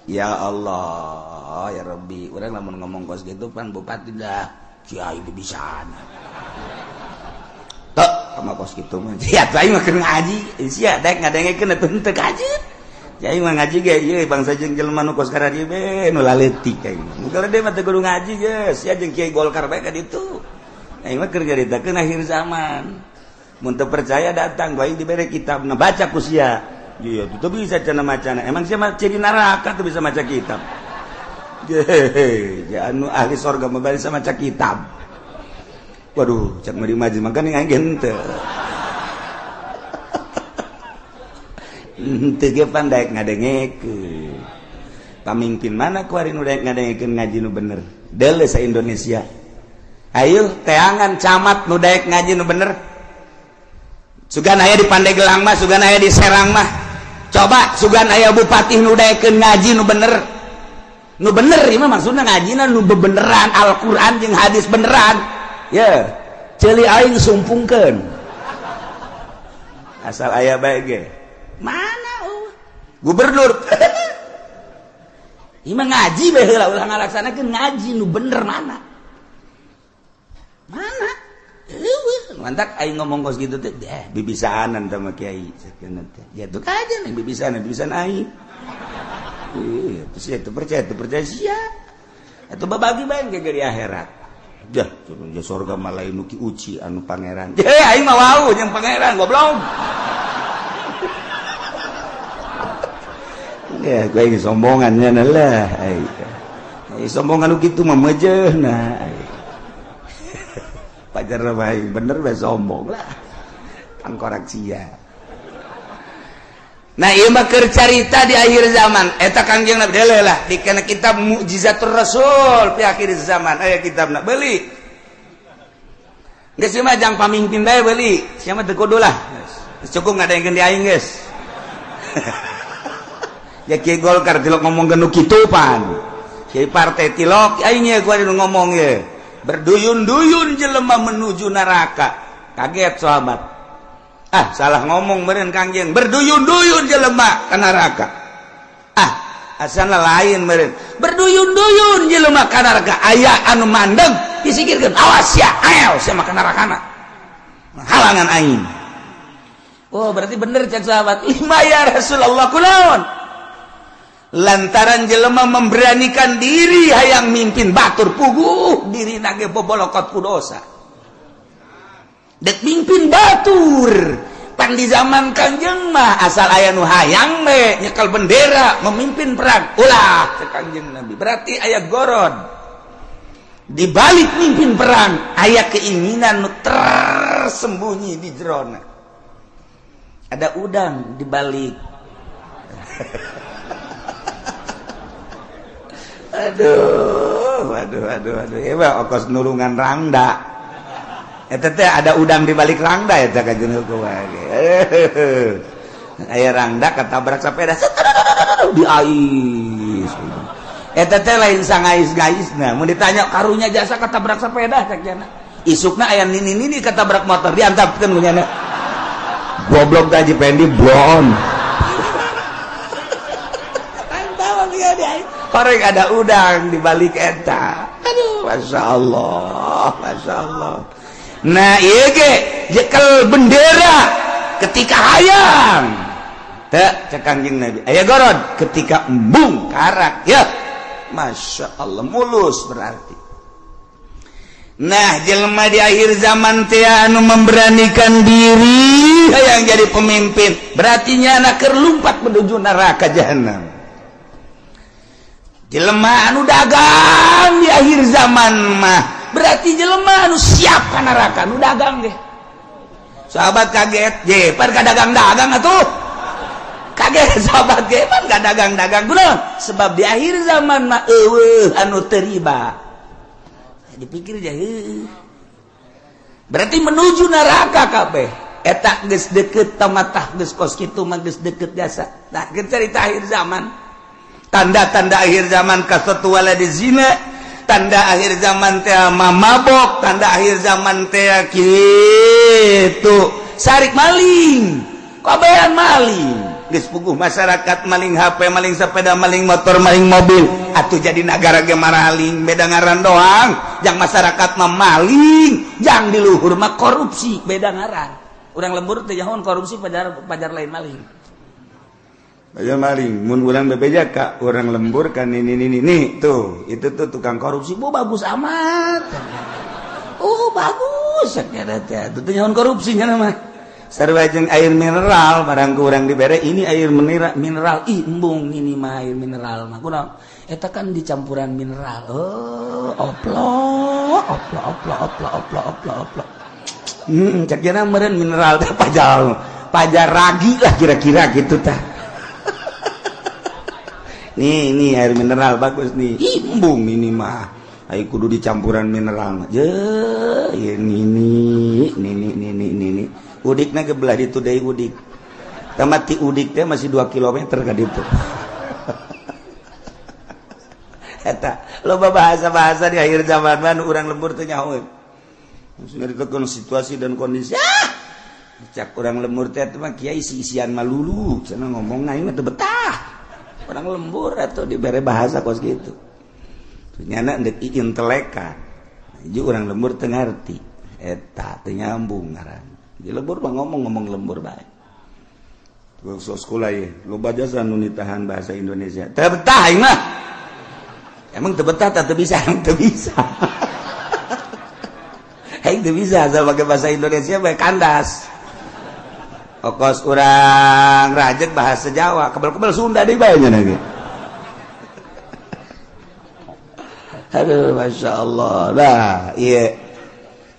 Ya Allah, ya Rabbi, urang lamun ngomong kos gitu pan bupati dah kiai dibisaan. Tok sama kos kitu mah. Ya aing mah keur ngaji, sia daek ngadengekeun atuh teu kajeut. Ya mah ngaji ge ieu bangsa jeung jelema nu kos ka dieu be nu laleutik kae. Muga de mah teu kudu ngaji geus, sia jeung Kiai Golkar bae ka ditu. Aing mah keur nyaritakeun akhir zaman. Mun teu percaya datang bae dibere kitabna baca ku sia. Iya, teu bisa cenah macana. Emang sia mah ciri neraka teu bisa maca kitab. Ya anu ahli surga mah bisa maca kitab. Waduh, cak mari maju makan aing henteu. Teu ge pandai ngadengekeun. Pamimpin mana kuari nu daek ngadengekeun ngaji nu bener? Deuleu sa Indonesia. Ayo teangan camat nu daek ngaji nu bener. Sugan aya di Pandeglang mah, sugan aya di Serang mah. Coba sugan aya bupati nu daekeun ngaji nu bener. Nu bener ieu mah maksudna ngajina nu bebeneran Al-Qur'an jeung hadis beneran. Ya, ceuli aing sumpungkeun. Asal aya bae ge. Mana gubernur Ima ngaji bae heula ulah ngalaksanakeun ngaji nu bener mana mantak aing ngomong kos gitu teh bibisaanan sama kiai sakeun teh ya tuh aja nih bibisaan aing itu percaya sia atuh babagi bae ge di akhirat dah di surga mah lain nu ki uci anu pangeran aing mah wau jeung pangeran goblok ya gue ini sombongannya lah sombongan gitu mah mejeh nah pacar baik bener bae sombong lah angkorak sia. Nah ieu mah keur carita di akhir zaman eta Kangjeng Nabi deuleuh lah dikena kitab Mukjizatur Rasul di akhir zaman aya kitabna beuli geus mah jang pamimpin bae beuli sia mah teu kudu lah cukup ngadaengkeun di aing geus ya Kiai Golkar tilok ngomong nu kitu pan Kiai partai tilok aing ye gua ngomong ye berduyun-duyun jelema menuju neraka kaget sahabat salah ngomong meureun Kangjeng berduyun-duyun jelema ka neraka asana lain meureun berduyun-duyun jelema ka neraka aya anu mandeg disikirkeun awas ya ayo sama ka nerakana halangan aing oh berarti bener cek sahabat ima ya Rasulullah kunaon lantaran jelema memberanikan diri hayang mimpin batur puguh diri nage bobolokot ku dosa dek mimpin batur pan di zaman Kangjeng mah asal aya nu hayang we nyekel bendera memimpin perang ulah cek Kangjeng Nabi berarti aya gorod di balik mimpin perang aya keinginan nu tersembunyi di jerona ada udang di balik aduh ya okos nulungan rangda eta teh ada udang di balik rangda eta Kanjeng hukum aya rangda katabrak sepeda di ais eta teh lain sangais-gaisna mun ditanya karunya jasa katabrak sepeda cakna isukna aya nini katabrak motor diantapkeun ku nya goblok taji pendi blon korek ada udang di balik eta aduh Masya Allah nah iya ge jekel bendera ketika hayang tak cek Kanjeng Nabi aya gorod ketika embung karak ya Masya Allah mulus berarti nah jelema di akhir zaman teh anu memberanikan diri hayang jadi pemimpin berarti nyana keur lumpat menuju neraka jahanam jelema anu dagang di akhir zaman mah berarti jelema anu siap ka neraka anu dagang ge sahabat kaget je pan ka dagang-dagang atuh kaget sahabat ge pan ka dagang-dagang kunaon sebab di akhir zaman mah eueuh anu teu riba dipikir jah berarti menuju neraka kabeh eta geus deukeut tamatah geus kos kitu mah geus deukeut jasa nah keur carita akhir zaman tanda-tanda akhir zaman kasatu waladi zina tanda akhir zaman teh mabok tanda akhir zaman teh kitu sarik maling kabehan maling geus puguh masyarakat maling HP maling sepeda maling motor maling mobil atuh jadi negara ge maling beda ngaran doang jang masyarakat mah maling jang di luhur mah korupsi beda ngaran urang lembur teh nyahoan korupsi pajar lain maling aja maling, mun urang bebeja kak, orang lembur kan ini tuh, itu tuh tukang korupsi, bagus amat, bagus, sakit tuh nyawan korupsinya nama, sarwajeng air mineral, barang kurang dibere, ini air mineral, embung ini mah air mineral, mah kurang, eta kan dicampuran mineral, oplo, caknya meren mineral teh pajar ragi lah kira-kira gitu tah. Nih air mineral bagus nih embung ini mah ayo kudu dicampuran mineral mah je ini udikna ge belah ditu deui udik tamat ti udik teh masih 2 km ka ditu eta loba bahasa-bahasa di akhir zaman mah urang lembur teh nyaho sudah ditekan situasi dan kondisi cak urang lembur teh mah kiai isi-isian malulu cenah ngomong aing mah teu betah orang lembur atau diberi bahasa kos gitu ternyata ndek inteleka jadi orang lembur teu ngarti eta teu nyambung ngaran di lembur mah ngomong lembur bae so sekolah ye loba jasa nu nitahan bahasa Indonesia teu betah aing mah emang teu betah teu bisa aing teu bisa asal pakai bahasa Indonesia bae kandas Okos urang rajek bahasa Jawa, kebal-kebal Sunda deh bayanya lagi. Aduh, masya Allah. Nah, iya.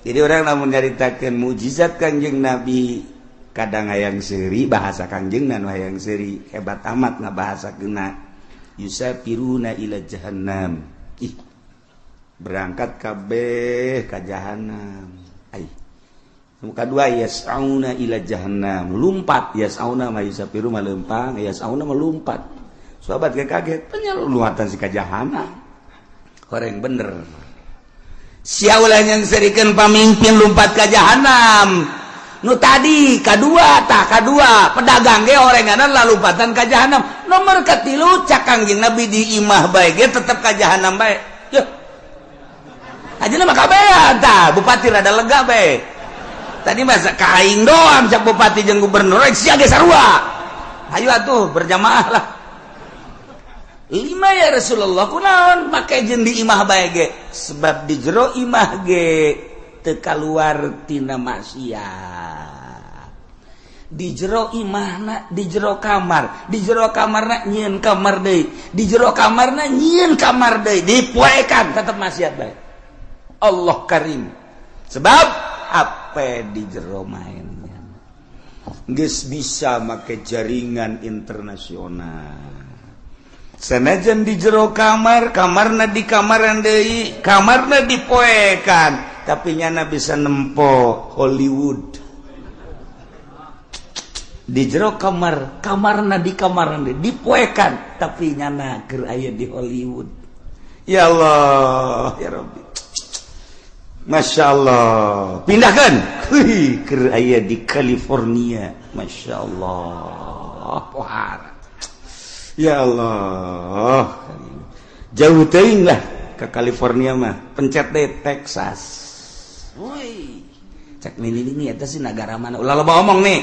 Jadi orang namun nyaritakeun mujizat Kangjeng Nabi, kadang hayang seuri bahasa Kangjengna nu hayang seuri, hebat amat ngabahasakeunna. Yusafiruna ila jahannam. Ih. Berangkat kabeh ka jahanam. Ai. Kedua yas'auna ila jahannam, lompat. Yas'auna mah yusafiru mah leumpang, yas'auna mah lompat. Sahabat kaget, penyaluatan si ka jahanam. Horeng bener. Siaulah yang serikeun pamimpin lompat ka jahanam. Nu tadi kadua pedagang ge orangana lalumpatan ka jahanam. Nomor katilu cak Kangjeng Nabi di imah bae ge tetep ka jahanam bae. Yeuh. Ajeuna mah kabehan tah, bupati rada lega bae. Tadi masa kaing doang cak bupati jeung gubernur sia ge sarua. Ayo atuh berjamaah lah. 5 ya Rasulullah kunaon make jeung di imah bae ge? Sebab di jero imah ge teu kaluar tina maksiat. Di jero imahna, di jero kamar, di jero kamarna nyieun kamar deui, di jero kamarna nyieun kamar deui, dipoekan tetep maksiat bae. Allah Karim. Sebab apa di jero mainnya geus bisa make jaringan internasional. Sanajan di jero kamar, kamarna di kamaran deui, kamarna dipoekan, tapi nyana bisa nempo Hollywood. Di jero kamar, kamarna di kamaran deui, dipoekan, tapi nyana keur aya di Hollywood. Ya Allah, ya Rabbi. Masya Allah, pindahkan keur aya di California. Masya Allah, pohara. Ya Allah, jauh teuing lah ke California mah, pencet deh Texas. Woi, cek nini eta sih negara mana? Ulah loba omong nih.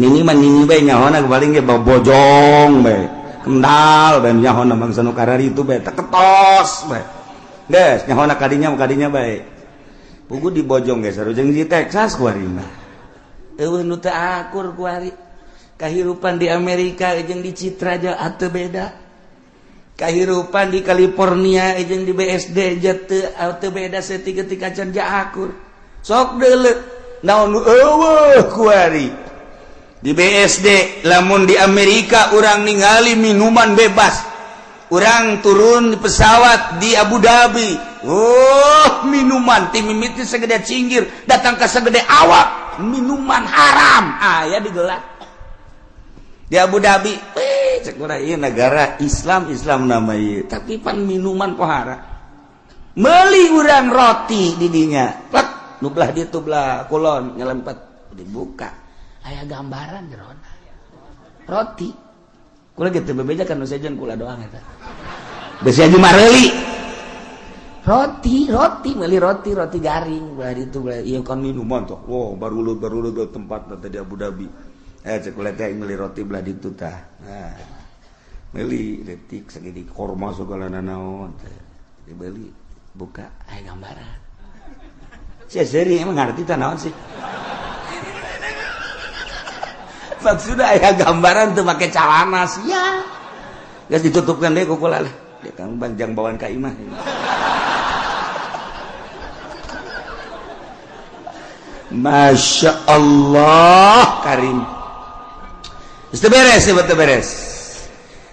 Nini mah nini bae nyahona paling ge bojong bae, kendal bae nyahona bangsa nu karari itu bae, teketos bae. Des nyahona kadinya bae. Pugu di bojong geus sareng di Texas kuari mah. Eueuh nu teu akur kuari. Kahirupan di Amerika jeung di Citra aja atuh beda. Kahirupan di California jeung di BSD teu beda saeutik-eutik acan ja akur. Sok deuleu naon nu eueuh kuari. Di BSD lamun di Amerika urang ningali minuman bebas. Urang turun di pesawat di Abu Dhabi. Oh, minuman timimiti segede cinggir datang ke segede awak, minuman haram aya digelat di Abu Dhabi. Cek urang ieu negara Islam nama ieu, tapi pan minuman pohara. Meuli urang roti di dinya, plek nu belah ditu belah kulon nyelempet dibuka. Aya gambaran jerona. Roti. Kula gitu bebejakan nu sejen kula doang eta. Besi aja mareli. Roti meuli roti garing belah ditu belah ieu kan minuman tuh. Wow, barulut tempat tadi di Abu Dhabi. Cek kula teh meuli roti belah ditu tah. Nah. Meuli detik sagede korma segala naon teh. Dibeli buka aya gambaran. Sia seri emang ngarti tah naon sih? Maksudnya aya gambaran teu make calana sia. Geus ditutupkeun deui ku kula lah. Dia kan banjang bawaan ka imah. Masya Allah Karim. Itu beres.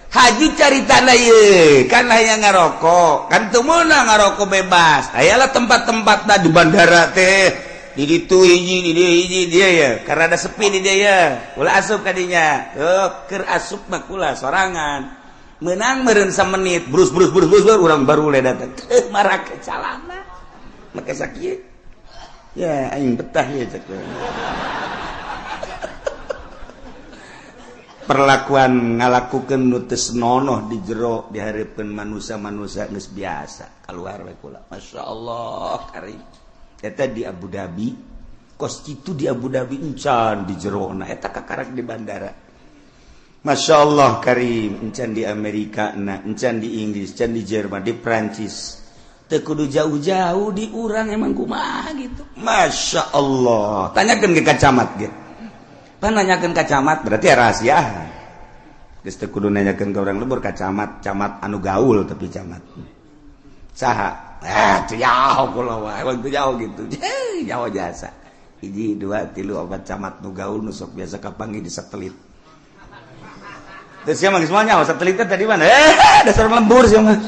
Haji caritana ieu kan hayang ngarokok, kan teu meunang ngarokok bebas. Ayalah tempat-tempat di bandara teh. Di ditu hiji dia ya, karena ada sepi di dia ya. Kula asup kadinya. Keur asup mah kula sorangan. Menang meureun samenit, brus urang baru le datang. Marah ke calana. Make sakieu. Ya, aing betah ya cek. Perlakuan ngalakukeun nu teu senonoh di jero dihareupeun manusia-manusia geus biasa. Kaluar we kula. Masyaallah Karim. Eta di Abu Dhabi, kos itu di Abu Dhabi encan di jerona, eta kakarak di bandara. Masya Allah Karim, encan di Amerika, encan di Inggris, encan di Jerman, di Prancis. Teu kudu jauh-jauh di urang emang kumaha gitu. Masya Allah. Tanyakeun ke kacamat ge. nanyakeun ka camat berarti ya rahasia. Geus teu kudu nanyakeun ka urang lembur ka camat anu gaul tapi camat. Saha? Teu jauh kula wae, teu jauh gitu. Jauh jasa. 1 2 3 4 camat nu gaul nu sok biasa kapanggih di satelit. Terus siapa semuanya satelitnya tadi mana? Dasar lembur sih mah.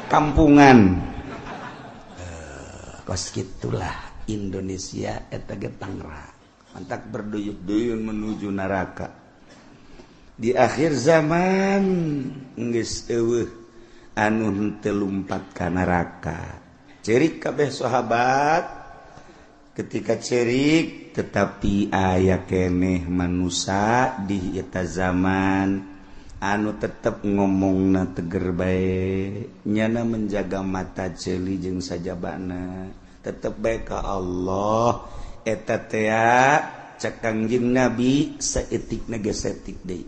Kampungan. Kos gitulah Indonesia eta ge Tangerang. Mantak berduyun-duyun menuju neraka. Di akhir zaman geus eueuh anu henteu lumpat ka neraka. Cerik kabeh sahabat ketika cerik tetapi aya keneh manusia di eta zaman anu tetep ngomongna teger bae nyana menjaga mata ceuli jeung sajabana tetep bae ka Allah. Eta teh cek Kangjeng Nabi saeutikna ge saeutik deui.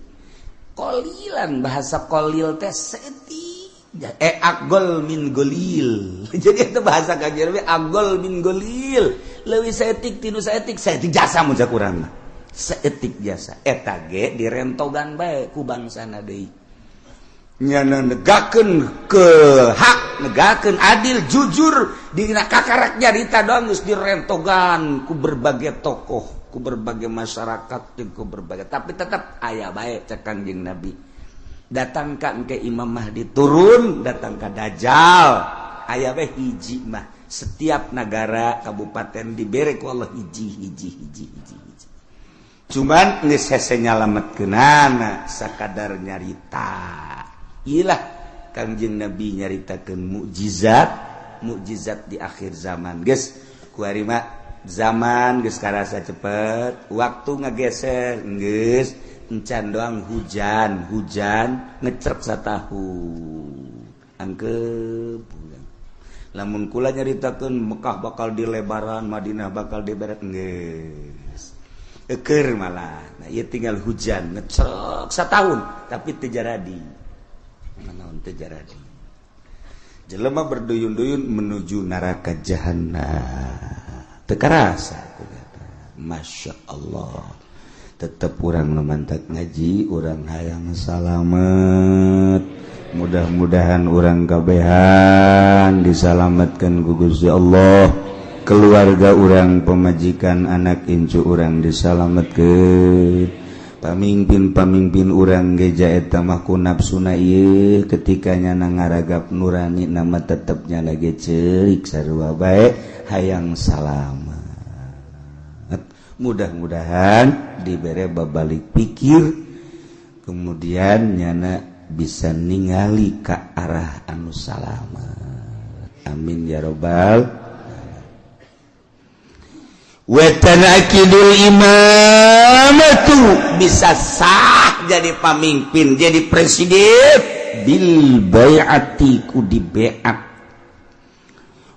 Qolilan bahasa qolil teh saeutik. Aqol min golil. Jadi itu bahasa Kangjeng Nabi aqol min golil. Leuwih saeutik tinu saeutik jasa mun cak urang mah. Saeutik jasa. Eta ge direntogan bae ku bangsana deui. Nyana negakeun ke hak, negakeun adil, jujur dina kakarak nyarita doang geus direntogan ku berbagai tokoh, ku berbagai masyarakat, ku berbagai tapi tetap aya bae cek Kangjeng Nabi. Datang ka engke Imam Mahdi turun, datang ka Dajjal, aya bae hiji mah. Setiap negara kabupaten dibere ku Allah hiji. Cuman geus hese nyalametkeunana sakadar nyarita. Iyalah Kangjeng Nabi nyaritakeun mukjizat di akhir zaman. Geus kuari mah zaman geus karasa cepet, waktu ngageser geus encan doang hujan ngecerep satahun. Angkep. Lamun kula nyaritakeun Mekah bakal dilebaran, Madinah bakal diberet geus. Eukeur malah. Nah, ieu tinggal hujan ngecerep satahun tapi teu jaradi. Naon teu jaradi. Jelema berduyun-duyun menuju neraka jahanam. Teu karasa Masya Allah. Tetep urang mantak ngaji, urang hayang salamet. Mudah-mudahan urang kabehan disalametkeun ku Gusti Allah. Keluarga urang, pemajikan, anak incu urang disalametkeun. Pamimpin urang geja eta mah ku nafsuna ieu ketikanya ngaragap nurani nama tetepnya lagi cerik sarua bae hayang salamet. Mudah-mudahan dibere babalik pikir kemudian nyana bisa ningali ka arah anu salamet. Amin ya rabbal. Watanakidul imamatu bisa sah jadi pemimpin, jadi presiden bil bai'ati ku di bai'at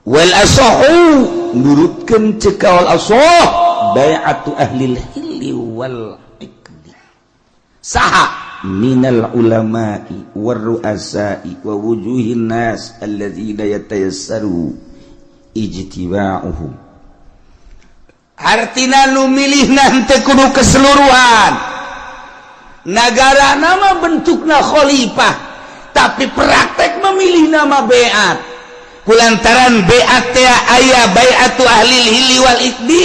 wal asahu nurutkeun cekal asah bai'atu ahlil hilli wal iqdi saha minal ulama'i war ru'asa'i wa wujuhin nas alladzina yatayassaru ijtiba'uhum. Artina nu milih nanti kudu keseluruhan negara nama bentukna khalifah tapi praktek memilih nama beat kulantaran beat teh aya bai'atu ahlil hilli wal iqdi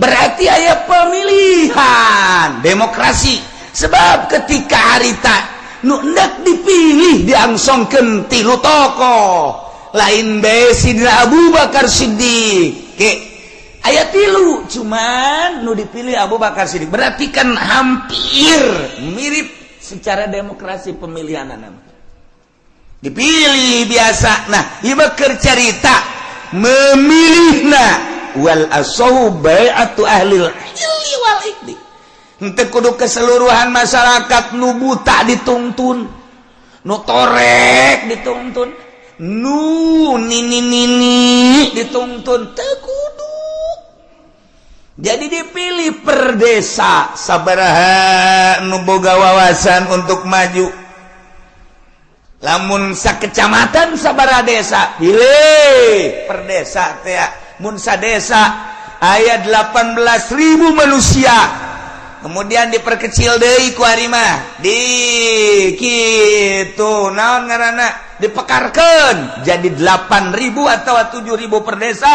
berarti aya pemilihan demokrasi sebab ketika harita nu hendak dipilih diangsongkeun tilu tokoh lain bae Sidina Abu Bakar Siddiq ayat 3 cuman nu dipilih Abu Bakar Siddiq berarti kan hampir mirip secara demokrasi pemilihan nama dipilih biasa. Nah ieu keur carita memilihna wal asahu bai'atu ahlil hilli wal iqdi henteu kudu keseluruhan masyarakat nu buta dituntun nu torek dituntun nu nini dituntun teu kudu. Jadi dipilih per desa sabaraha nu boga wawasan untuk maju. Lamun sakecamatan sabaraha desa pilih per desa teh mun sadesa aya 18.000 manusia kemudian diperkecil deui ku ari mah di kitu naon ngaranna dipekarkeun jadi 8.000 atau 7.000 per desa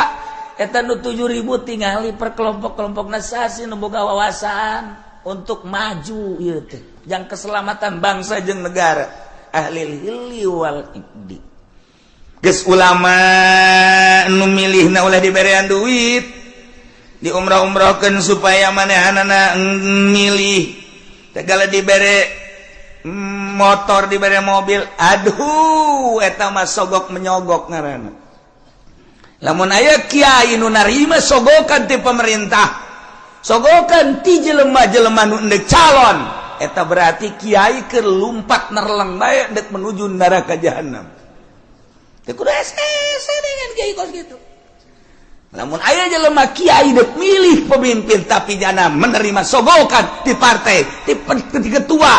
eta nu 7.000 tingali per kelompok-kelompokna sasi nu boga wawasan untuk maju ieu teh jang keselamatan bangsa jeung negara ahli hilli wal iqdi geus ulama nu milihna ulah diberean duit di umrah-umrahkeun supaya manehanana milih tegala dibere motor dibere mobil aduh eta mah sogok menyogok ngaranna lamun aya kiai nu narima sogokan ti pemerintah sogokan ti jelema-jelema nu endek calon eta berarti kiai keur lumpat nerleng bae dek menuju neraka jahanam teu kudu ese dengan kiai kos gitu. Namun aya jelema kiai dek milih pemimpin tapi jana menerima sogokan di partai, di ketua,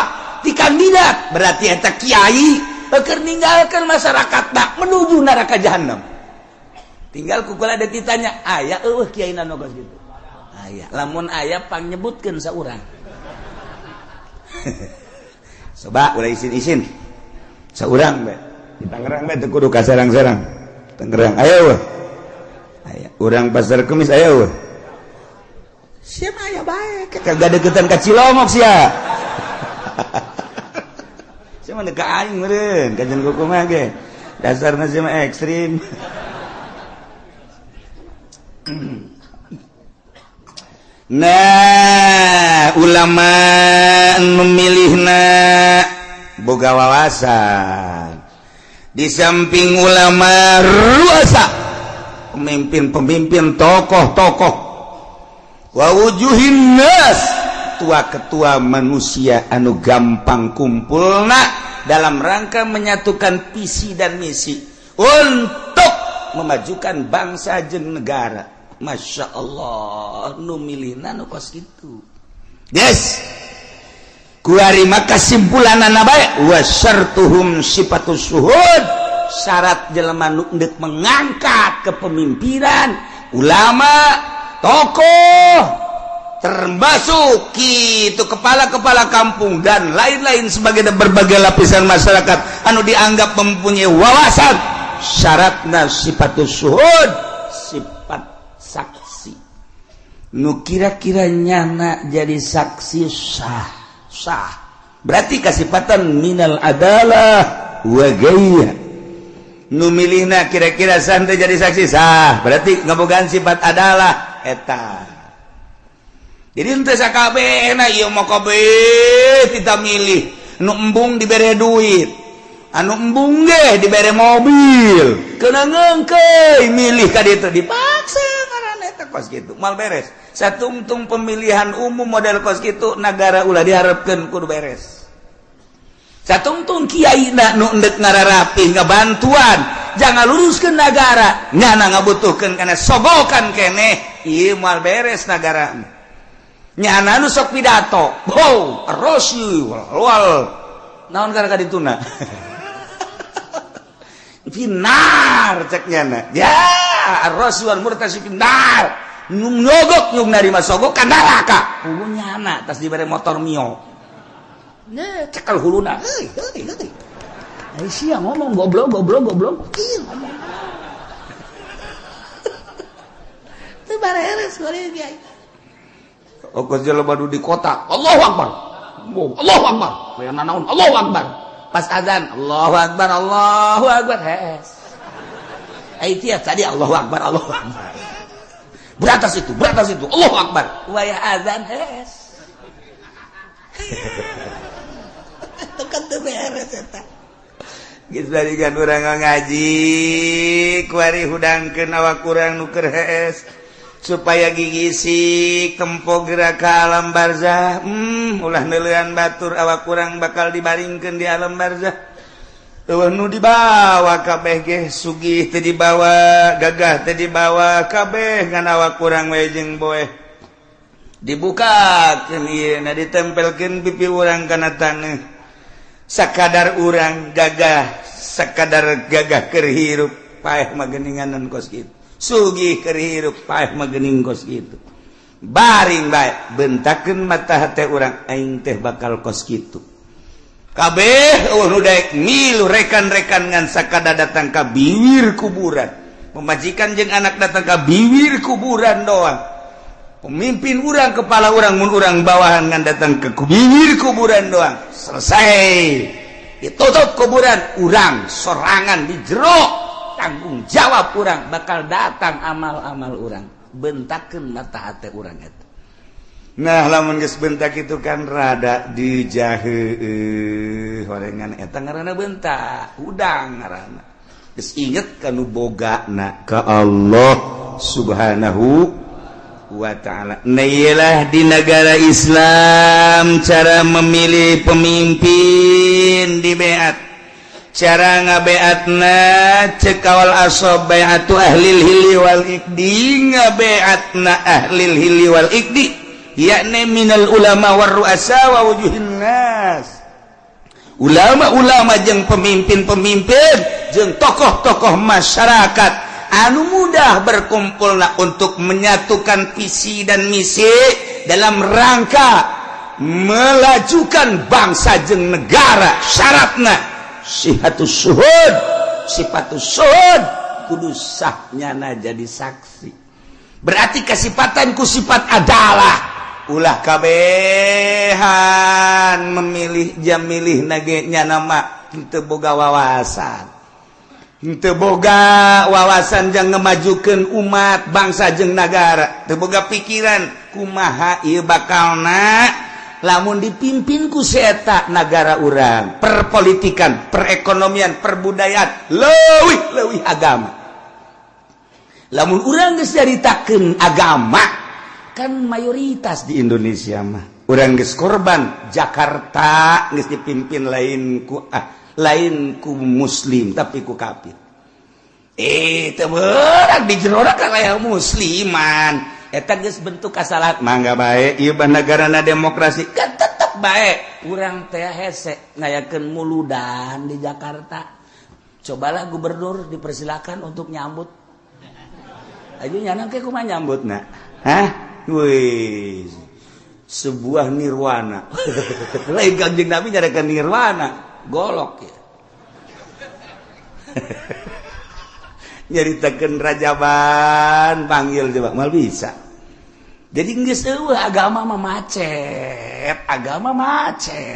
di kandidat, berarti eta kiai keur ninggalkeun masyarakat dak menuju neraka jahanam. Tinggal kukula ada ditanya, aya eueuh kiai nu kos gitu. Aya, lamun aya pang nyebutkeun saurang. Coba ulah isin-isin. Saurang bae. Di Tangerang bae teu kudu ka sarang-sarang. Tangerang aya weh. Aya urang pasar Kemis aya weh. Sia mah aya bae kagak deketan ka Cilongok sia. Sia mah ka aing meureun kajen kuku mah ge. Dasarna sia mah ekstrim. Nah, ulama memilihna boga wawasan. Di samping ulama ruasa, pemimpin-pemimpin tokoh-tokoh. Wa wujuhin nas, tua-ketua manusia anu gampang kumpulna dalam rangka menyatukan visi dan misi untuk memajukan bangsa jeung negara. Masya Allah, nu milihna nu kos gitu. Yes. Kuari maka simpulanana bae wa syartuhum sifatus syuhud. Syarat jelema nu endek mengangkat kepemimpinan, ulama, tokoh, termasuk kitu kepala-kepala kampung dan lain-lain sebagai berbagai lapisan masyarakat anu dianggap mempunyai wawasan. Syaratna sifatus syuhud, sifat saksi nu kira-kira nyana jadi saksi sah berarti kasifatan minal adalah wa gaya nu milihna kira-kira santai jadi saksi sah berarti ngabogaan sifat adalah eta jadi henteu sakabehna ieu mah kabeh kita milih nu embung dibere duit anu embung ge dibere mobil keuna ngeungkeuy milih ka ditu dipaksa kos gitu mal beres satungtung pemilihan umum model kos gitu negara ulah diharapkeun kudu beres satungtung kiai nu endek ngararapi ngabantuan jangan luruskeun negara nyana ngabutuhkeun kana sogokan keneh ieu mal beres negara nyana nu sok pidato wow rasul wal naon gara dituna finar cek nyana ya rasul murtasifin nar nyogok nyung narima sogok ka neraka hulunya anak tas dibere motor mio ne cekal huluna heuy ai sia ngomong goblok kieu ngomong teu bareres goreng kiai okos jelema di kota Allahu akbar aya nanaon Allahu akbar pas azan Allahu akbar hes ai tiap tadi Allahu akbar beratas itu Allahu akbar wayah azan hes itu kan teu beres eta geus balikan urang ngaji kuari hudangkeun awak urang nu keur hes supaya gigisi tempo gerak ka alam barzah ulah neuleuan batur awak urang bakal dibaringkeun di alam barzah nu dibawa kabeh ge sugih teu dibawa gagah teu dibawa kabeh ngan awak urang we jeung boeh dibukakeun ieu na ditempelkeun pipi urang kana taneuh sakadar urang gagah sakadar gagah keur hirup paeh mah geuninganan kos kitu sugih keur hirup paeh mah geuning kos kitu baring baik bentakeun mata hate urang aing teh bakal kos kitu kabeh nu daek milu rekan-rekan ngan sakada datang ka bibir kuburan pemajikan jeung anak datang ka bibir kuburan doang pemimpin urang kepala urang mun urang bawahan ngan datang ke bibir kuburan doang selesai ditutup kuburan urang sorangan di jero tanggung jawab urang bakal datang amal-amal urang bentakeun mata hate urang eta. Nah lamun geus bentak itu kan rada dijaheuh horengan eta ngaranna bentak udang ngaranna geus inget kanu bogana ka Allah Subhanahu wa ta'ala. Nah iyalah di negara Islam cara memilih pemimpin di beat cara ngabeatna cek awal asob bayatu ahlil hilli wal ikdi ngabeatna ahlil hilli wal ikdi yakni minal ulama war ru'asa wa wujuhin nas ulama-ulama jeung pemimpin-pemimpin jeung tokoh-tokoh masyarakat anu mudah berkumpulna untuk menyatukan visi dan misi dalam rangka melajukan bangsa jeung negara syaratna sifatus suhud kudu sahnyana jadi saksi berarti kesifatan ku sifat adalah ulah kabehan memilih jam milih nage nya nama henteu boga wawasan jeung ngemajukeun umat bangsa jeung negara teu boga pikiran kumaha ieu bakalna lamun dipimpin ku seeta negara urang perpolitikan perekonomian perbudayaan leuwih agama lamun urang geus nyaritakeun agama kan mayoritas di Indonesia mah urang geus korban Jakarta geus dipimpin lain ku muslim tapi ku kafir teu beurang di jero kan aya musliman eta geus bentuk kasalahan mangga bae ieu negarana demokrasi kan tetep bae urang teh hese ngayakeun muludan di Jakarta cobalah gubernur dipersilakan untuk nyambut aja nyanang ke kumaha nyambutna wih sebuah nirwana lain Kangjeng Nabi nyarakeun nirwana golok ya nyaritakeun rajaban panggil coba mal bisa jadi geus agama mah macet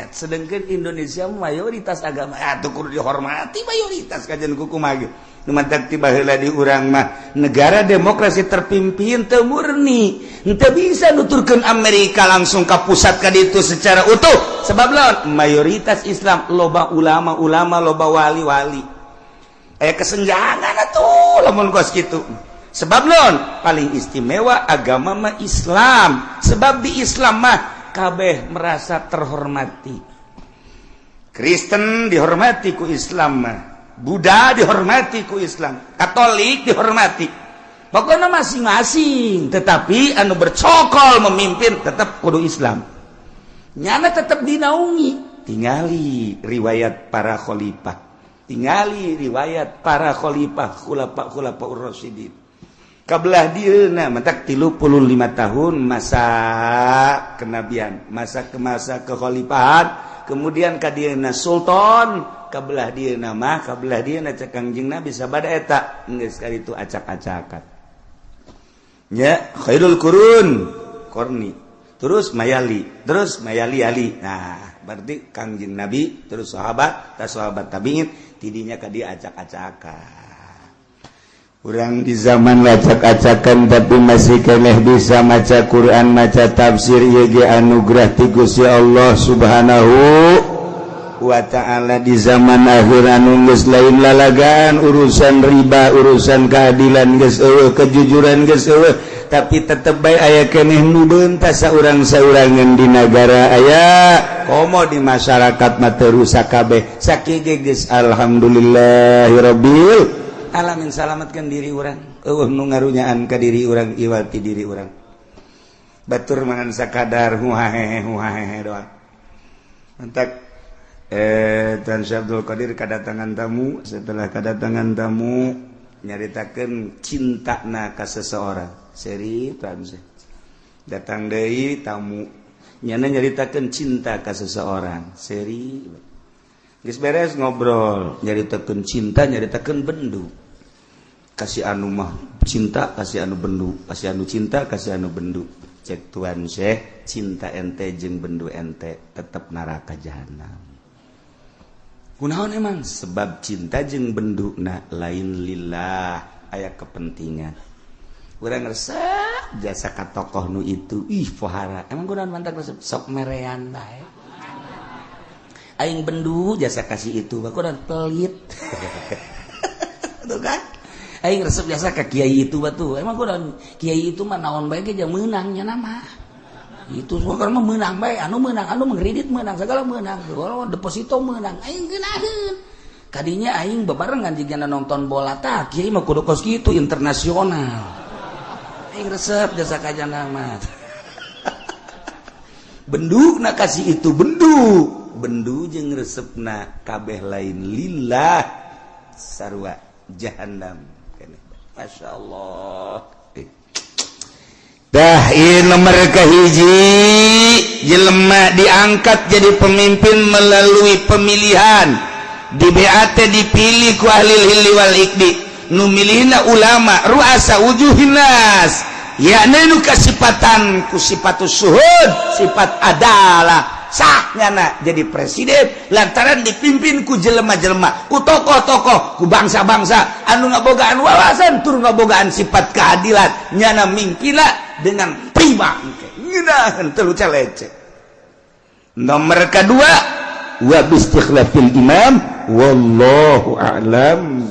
sedangkan Indonesia mayoritas agama atuh kudu dihormati mayoritas kajian kumaha ge nu mantak tiba heula di urang mah negara demokrasi terpimpin teu murni henteu bisa nuturkeun Amerika langsung ka pusat ka ditu secara utuh sebab lawan mayoritas Islam loba ulama loba wali-wali aya kesenjangan atuh lamun kos kitu sebab non paling istimewa agama mah Islam sebab di Islam mah kabeh merasa terhormati Kristen dihormati ku Islam mah Buddha dihormati ku Islam Katolik dihormati pokoknya masing-masing tetapi anu bercokol memimpin tetap kudu Islam nyana tetap dinaungi tingali riwayat para khalifah tingali riwayat para khalifah khulafa ur-rasyidin kabelah dieuna mentak 35 tahun masa kenabian masa kekhalifahan kemudian ka dieuna sultan kabelah dieuna mah kabelah dieuna cek Kangjeng Nabi sabada eta geus kali itu acak-acakan nya khairul qurun qarni terus mayali ali nah berarti Kangjeng Nabi terus sahabat tabi'in tidinya ka dia acak-acakan urang di zaman acak-acakan tapi masih keneh bisa maca Quran maca tafsir ieu ge anugerah ti Gusti Allah Subhanahu wa ta'ala di zaman akhir anu geus lain lalagaan urusan riba urusan keadilan geus eueuh kejujuran geus eueuh tapi tetep bae aya keneh nu beuntas saurang-saurangan di negara aya komo di masyarakat mah teu rusak kabeh sakieu geus alhamdulillahirabbil alamin salamatkan diri urang eueuh nu ngarunyaan ka diri urang iwati diri urang batur mangan sakadar huhahehe doang mantak Tuan Syekh Abdul Qadir kedatangan tamu setelah kedatangan tamu nyaritakeun cintana ka seseorang seri Tuan Syekh datang deui tamu nyana nyaritakeun cinta ka seseorang seri geus beres ngobrol nyaritakeun cinta nyaritakeun bendu kasih anu mah cinta kasih anu bendu kasih anu cinta kasih anu bendu cek tuan syekh cinta ente jeung bendu ente tetep neraka jahanam kunaon emang sebab cinta jeung benduna lain lillah aya kepentingan urang resep jasa ka tokoh nu itu pohara emang kunaon mantak resep sok merean bae aing bendu jasa kasih itu kunaon pelit tuh kan aing resep jasa ka kiai itu batu emang kunaon kiai itu mah naon bae ge jeung meunangnya nama itu soalnya mah meunang bae anu mengkredit meunang segala meunang kalau deposito meunang aing geunaheun kadinya aing bebarengan jigana nonton bola tah kiai mah kudu kos kitu internasional aing resep jasa kajana mah bendu na kasih itu bendu jeung resepna kabeh lain lillah sarua jahannam keneh masyaallah dah ieu nomor kahiji jelema diangkat jadi pemimpin melalui pemilihan di BAT dipilih ku ahli hilli wal ikdi nu milihna ulama ruasa wujuhin nas yakni nu kasipatan ku sifatus suhud sifat adalah sahnyana jadi presiden lantaran dipimpin ku jelema-jelema ku tokoh-tokoh ku bangsa-bangsa anu ngabogaan wawasan tur ngabogaan sifat keadilan nyana mimpina dengan prima ngeunaheun teu leceh nomor kedua wa bistikhlafil imam wallahu a'lam